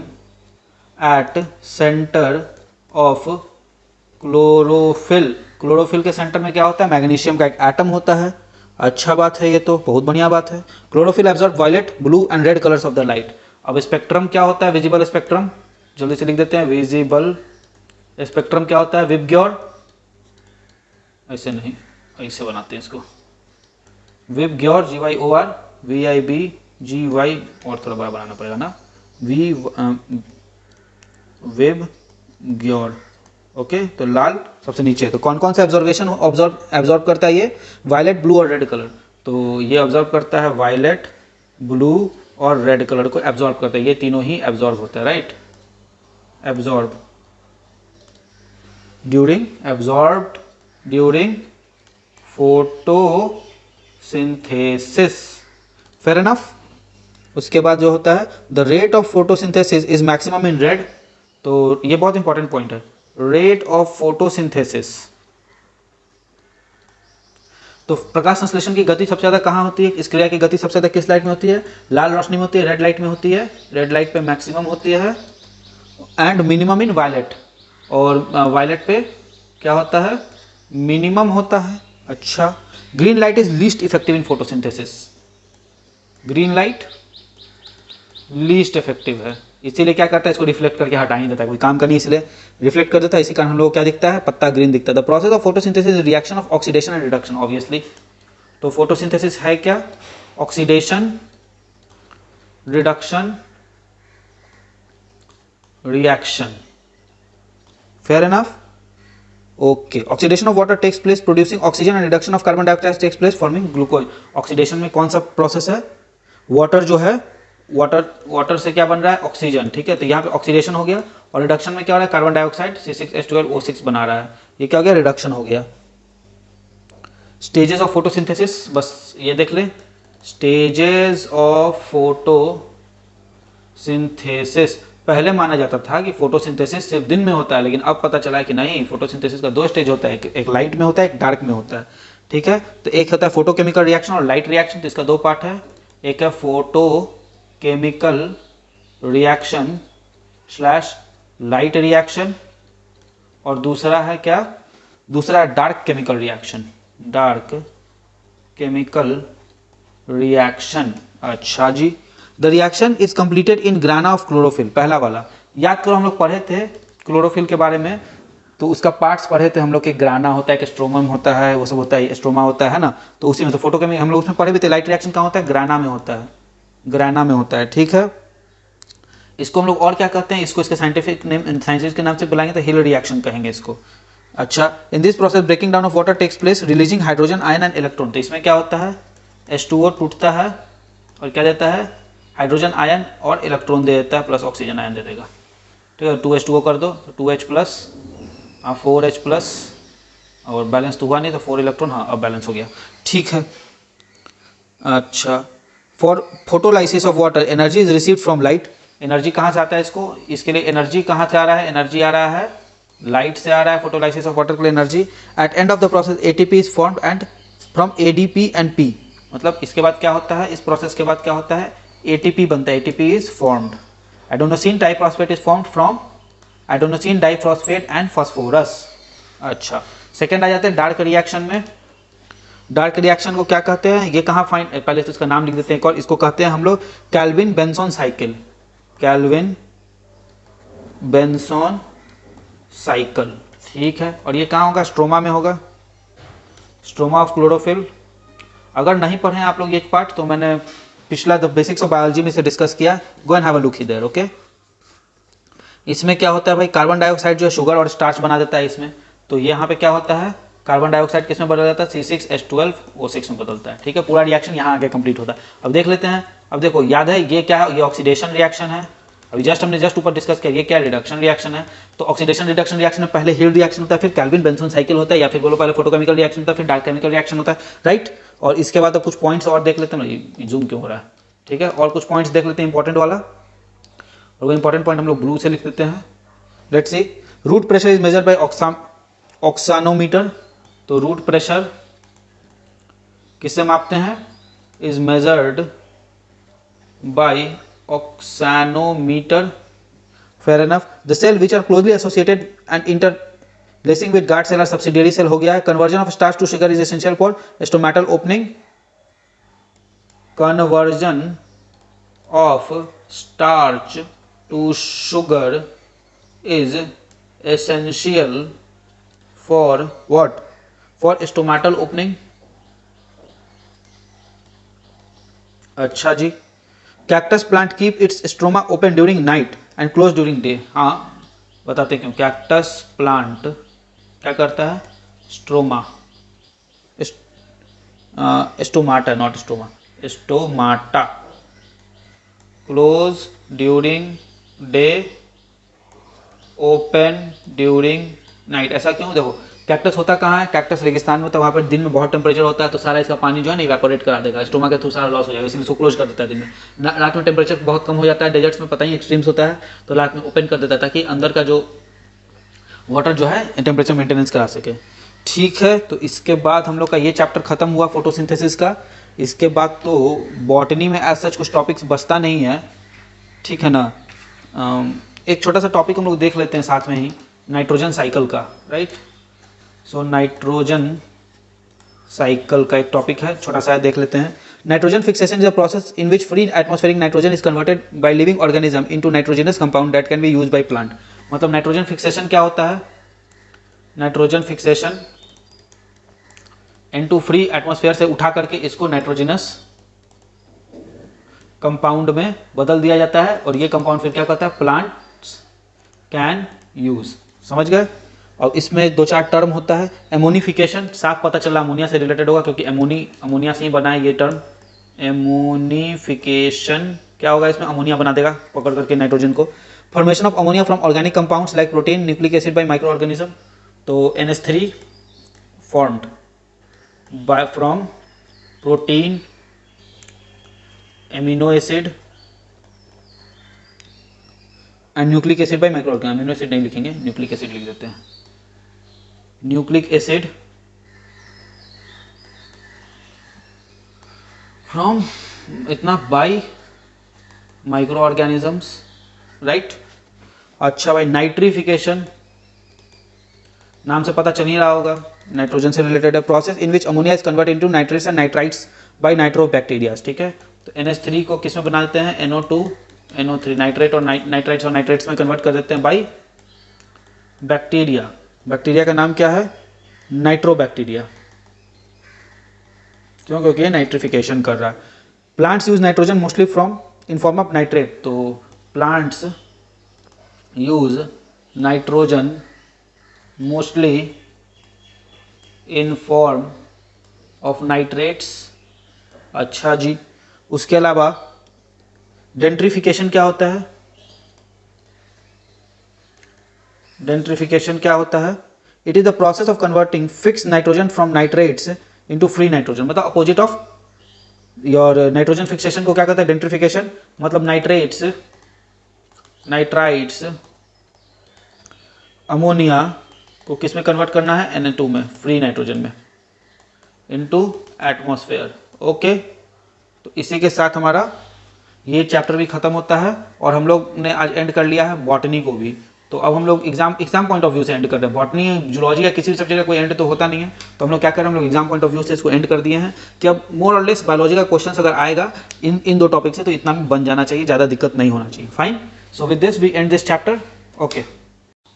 at centre of chlorophyll. Chlorophyll के सेंटर में क्या होता है, मैग्नीशियम का एक एटम होता है। अच्छा बात है, ये तो बहुत बढ़िया बात है। Chlorophyll absorb violet, blue and red colours of the light. अब स्पेक्ट्रम क्या होता है, विजिबल स्पेक्ट्रम, जल्दी से लिख देते हैं। विजिबल स्पेक्ट्रम क्या होता है, विबग्योर, ऐसे नहीं, ऐसे बनाते हैं इसको, विबग्योर, GYOR, VIBGY, और थोड़ा बड़ा बनाना पड़ेगा ना, विबग्योर, ओके। तो लाल सबसे नीचे। तो कौन कौन सा एब्जॉर्वेशन एब्जॉर्ब करता है ये, वायलेट, ब्लू और रेड कलर। तो ये एब्जॉर्ब करता है वायलेट, ब्लू और रेड कलर को एब्जॉर्ब करता है, ये तीनों ही एब्जॉर्ब होता है, right. Absorb during photosynthesis, fair enough. उसके बाद जो होता है, the rate of photosynthesis is maximum in red. तो ये बहुत इंपॉर्टेंट पॉइंट है, रेट ऑफ फोटोसिंथेसिस। तो प्रकाश संश्लेषण की गति सबसे ज्यादा कहाँ होती है, इस क्रिया की गति सबसे ज्यादा किस लाइट में होती है, लाल रोशनी में होती है, रेड लाइट में होती है। रेड लाइट पे मैक्सिमम होती है एंड मिनिमम इन वायलेट। और वायलेट पे क्या होता है, मिनिमम होता है। अच्छा, green light is least effective in photosynthesis. Green light least effective है, इसीलिए क्या करता है, इसको रिफ्लेक्ट करके हटा नहीं देता है, कोई काम करनी इसलिए रिफ्लेक्ट कर देता है। इसी कारण हम लोग क्या दिखता है, पत्ता ग्रीन दिखता है। The process of photosynthesis is reaction of oxidation and reduction, obviously. तो फोटोसिंथेसिस है क्या, oxidation, reduction, reaction, fair enough, okay. Oxidation of water takes place producing oxygen and reduction of carbon dioxide takes place forming glucose. Oxidation में कौन सा process है, water जो है, water से क्या बन रहा है, ऑक्सीजन, ठीक है। तो यहाँ पे ऑक्सीडेशन हो गया। और रिडक्शन में क्या हो रहा है, कार्बन डाइऑक्साइड C6H12O6 बना रहा है, ये क्या हो गया, रिडक्शन हो गया। स्टेजेस ऑफ फोटोसिंथेसिस, बस ये देख ले, स्टेजेस ऑफ फोटोसिंथेसिस। पहले माना जाता था कि फोटोसिंथेसिस सिर्फ दिन में होता है, लेकिन अब पता चला है कि नहीं, फोटोसिंथेसिस का 2 स्टेज होता है, एक लाइट में होता है, एक डार्क में होता है, ठीक है। तो एक होता है फोटोकेमिकल रिएक्शन और लाइट रिएक्शन। तो इसका 2 पार्ट है, एक है photochemical reaction slash light reaction, और दूसरा है क्या, दूसरा है dark chemical reaction, dark chemical reaction. अच्छा जी, the reaction is completed in grana of chlorophyll. पहला वाला याद करो, हम लोग पढ़े थे क्लोरोफिल के बारे में, तो उसका पार्ट्स पढ़े थे हम लोग, के ग्राना होता है, एक स्ट्रोमम होता है, वो सब होता है, स्ट्रोमा होता है ना। तो उसी में तो फोटोकेमिकल हम लोग उसमें पढ़े भी थे। लाइट रिएक्शन कहाँ होता है, ग्राना में होता है, ग्राना में होता है, ठीक है। इसको हम लोग और क्या कहते हैं, इसको इसके साइंटिफिक नेम, साइंटिस्ट के नाम से बुलाएंगे तो हिल रिएक्शन कहेंगे इसको। अच्छा, in this process breaking down of water takes place releasing hydrogen ion and electron. तो इसमें क्या होता है, H2O टूटता है और क्या देता है, हाइड्रोजन आयन और इलेक्ट्रॉन दे देता है, प्लस ऑक्सीजन आयन दे देगा। ठीक है, 2H2O कर दो तो 2H प्लस 4H प्लस, और बैलेंस तो हुआ नहीं तो 4 इलेक्ट्रॉन, हाँ अब बैलेंस हो गया। ठीक है, अच्छा, for photolysis of water energy is received from light. Energy कहाँ से आता है इसको, इसके लिए एनर्जी कहाँ से आ रहा है, एनर्जी आ रहा है लाइट से आ रहा है, फोटोलाइसिस ऑफ वाटर के लिए energy. At end of the process ATP is formed and from ADP and P. मतलब इसके बाद क्या होता है, इस प्रोसेस के बाद क्या होता है, एटीपी बनता है, ATP is formed. Adenosine diphosphate is formed from adenosine diphosphate and phosphorus. अच्छा, सेकेंड आ जाते हैं डार्क रिएक्शन में। डार्क रिएक्शन को क्या कहते हैं, ये कहाँ फाइंड, पहले तो इसका नाम लिख देते हैं, और इसको कहते हैं हम लोग कैल्विन बेंसोन साइकिल। कैल्विन बेंसोन साइकिल, ठीक है। और ये कहाँ होगा, स्ट्रोमा में होगा, स्ट्रोमा ऑफ क्लोरोफिल। अगर नहीं पढ़े आप लोग ये पार्ट तो मैंने पिछला द बेसिक्स ऑफ बायोलॉजी में से डिस्कस किया, go and have a look here, okay. इसमें क्या होता है भाई, कार्बन डाइऑक्साइड जो है शुगर और स्टार्च बना देता है इसमें। तो ये यहाँ पे क्या होता है, कार्बन डाइऑक्साइड किस में बदल जाता है, C6H12O6 में बदलता है। ठीक है, पूरा रिएक्शन यहाँ आगे कंप्लीट होता है। अब देख लेते हैं, अब देखो याद है ये क्या है, ये ऑक्सीडेशन रिएक्शन है। अभी हमने ऊपर डिस्कस किया, ये क्या रिडक्शन रिएक्शन है। तो ऑक्सीडेशन रिडक्शन रिएक्शन में पहले हीट रिएक्शन होता है, फिर कैल्विन बेंसोन साइकिल होता है, या फिर बोलो पहले फोटोकेमिकल रिएक्शन होता है, फिर डार्क केमिकल रिएक्शन होता है, राइट। और इसके बाद अब कुछ पॉइंट्स और देख लेते हैं, जूम क्यों हो रहा है, ठीक है, और कुछ पॉइंट्स देख लेते हैं इंपॉर्टेंट वाला। और वो इंपॉर्टेंट पॉइंट हम लोग ब्लू से लिख देते हैं। Let's see, root pressure is measured by auxanometer. तो रूट प्रेशर किससे मापते हैं, is measured by auxanometer, fair enough. The cell which are closely associated and interlacing with guard cell are subsidiary cell हो गया है। Conversion of starch to sugar is essential for stomatal opening. कन्वर्जन of starch to शुगर is essential for what, for stomatal opening। अच्छा जी, cactus plant keep its stroma open during night and close during day. हाँ बताते क्यों, cactus plant क्या करता है, stroma, stomata not stoma, stomata close during day, open during night. ऐसा क्यों, देखो कैक्टस होता कहाँ है, कैक्टस रेगिस्तान में होता है, वहाँ पर दिन में बहुत टेम्परेचर होता है, तो सारा इसका पानी जो है ना इवेपोरेट करा देगा, स्टोमा के थ्रू सारा लॉस हो जाएगा, इसलिए इसको क्लोज कर देता है दिन में। रात में टेम्परेचर बहुत कम हो जाता है, डेजर्ट्स में पता ही एक्सट्रीम्स होता है, तो रात में ओपन कर देता है ताकि अंदर का जो वाटर जो है टेम्परेचर मेंटेनेंस करा सके। ठीक है, तो इसके बाद हम लोग का ये चैप्टर खत्म हुआ फोटोसिंथेसिस का। इसके बाद तो बॉटनी में एज सच कुछ टॉपिक्स बचता नहीं है, ठीक है ना। एक छोटा सा टॉपिक हम लोग देख लेते हैं साथ में ही, नाइट्रोजन साइकिल का, राइट। सो नाइट्रोजन साइकिल का एक टॉपिक है, छोटा सा देख लेते हैं। Nitrogen fixation is a process in which free atmospheric nitrogen is converted by living organism into nitrogenous compound that can be used by plant. मतलब नाइट्रोजन फिक्सेशन क्या होता है, nitrogen fixation into free atmosphere से उठा करके इसको nitrogenous compound में बदल दिया जाता है, और ये कंपाउंड फिर क्या करता है, प्लांट कैन यूज। समझ गए। और इसमें दो चार टर्म होता है, एमोनिफिकेशन, साफ पता चला अमोनिया से रिलेटेड होगा क्योंकि अमोनिया से ही बना है ये टर्म। एमोनिफिकेशन क्या होगा, इसमें अमोनिया बना देगा पकड़ करके नाइट्रोजन को। Formation of ammonia from organic compounds like protein, nucleic acid by micro organism. तो NH3 formed by from protein, amino acid and nucleic acid by micro organism. Amino acid नहीं लिखेंगे, न्यूक्लिक एसिड लिख देते हैं। Nucleic acid from इतना bye micro organisms, right. अच्छा भाई, nitrification नाम से पता चल ही रहा होगा, नाइट्रोजन से रिलेटेड है। Process in which ammonia is convert into nitrates and nitrites by nitrobacterias. ठीक है, तो NH3 को किस में बना देते हैं, NO2 NO3, नाइट्रेट और नाइट्राइट्स और नाइट्रेट्स में कन्वर्ट कर देते हैं बाय बैक्टीरिया। बैक्टीरिया का नाम क्या है, नाइट्रोबैक्टीरिया। क्यों, क्योंकि ये नाइट्रिफिकेशन कर रहा है। Plants use nitrogen mostly from in form of nitrate. तो plants use nitrogen mostly in form of nitrates. अच्छा जी, उसके अलावा डेंट्रिफिकेशन क्या होता है? डेंट्रिफिकेशन क्या होता है? It is the process of converting fix nitrogen from nitrates into free nitrogen. मतलब opposite of your nitrogen fixation को क्या कहता है? डेंट्रिफिकेशन। मतलब नाइट्राइट्स अमोनिया को किस में कन्वर्ट करना है? Na2 में, फ्री नाइट्रोजन में, इनटू एटमॉस्फेयर। ओके, तो इसी के साथ हमारा ये चैप्टर भी खत्म होता है और हम लोग ने आज एंड कर लिया है बॉटनी को भी। तो अब हम लोग एग्जाम पॉइंट ऑफ व्यू से एंड कर रहे हैं। बॉटनी, जूलॉजी या किसी भी सब्जेक्ट का कोई एंड तो होता नहीं है, तो हम लोग क्या कर रहे हैं, हम लोग एग्जाम पॉइंट ऑफ व्यू से इसको एंड कर दिए हैं कि अब मोर और लेस बायोलॉजी का क्वेश्चन अगर आएगा इन दो टॉपिक से तो इतना भी बन जाना चाहिए, ज़्यादा दिक्कत नहीं होना चाहिए। Fine, so with this we end this chapter. Okay,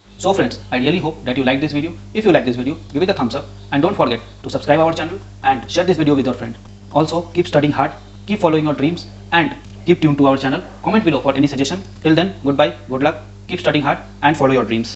so friends, I really hope that you like this video. If you like this video, give it a thumbs up and don't forget to subscribe our channel and share this video with your friend. Also, keep studying hard, keep following your dreams and keep tuned to our channel. Comment below for any suggestion. Till then, goodbye, good luck, keep studying hard and follow your dreams.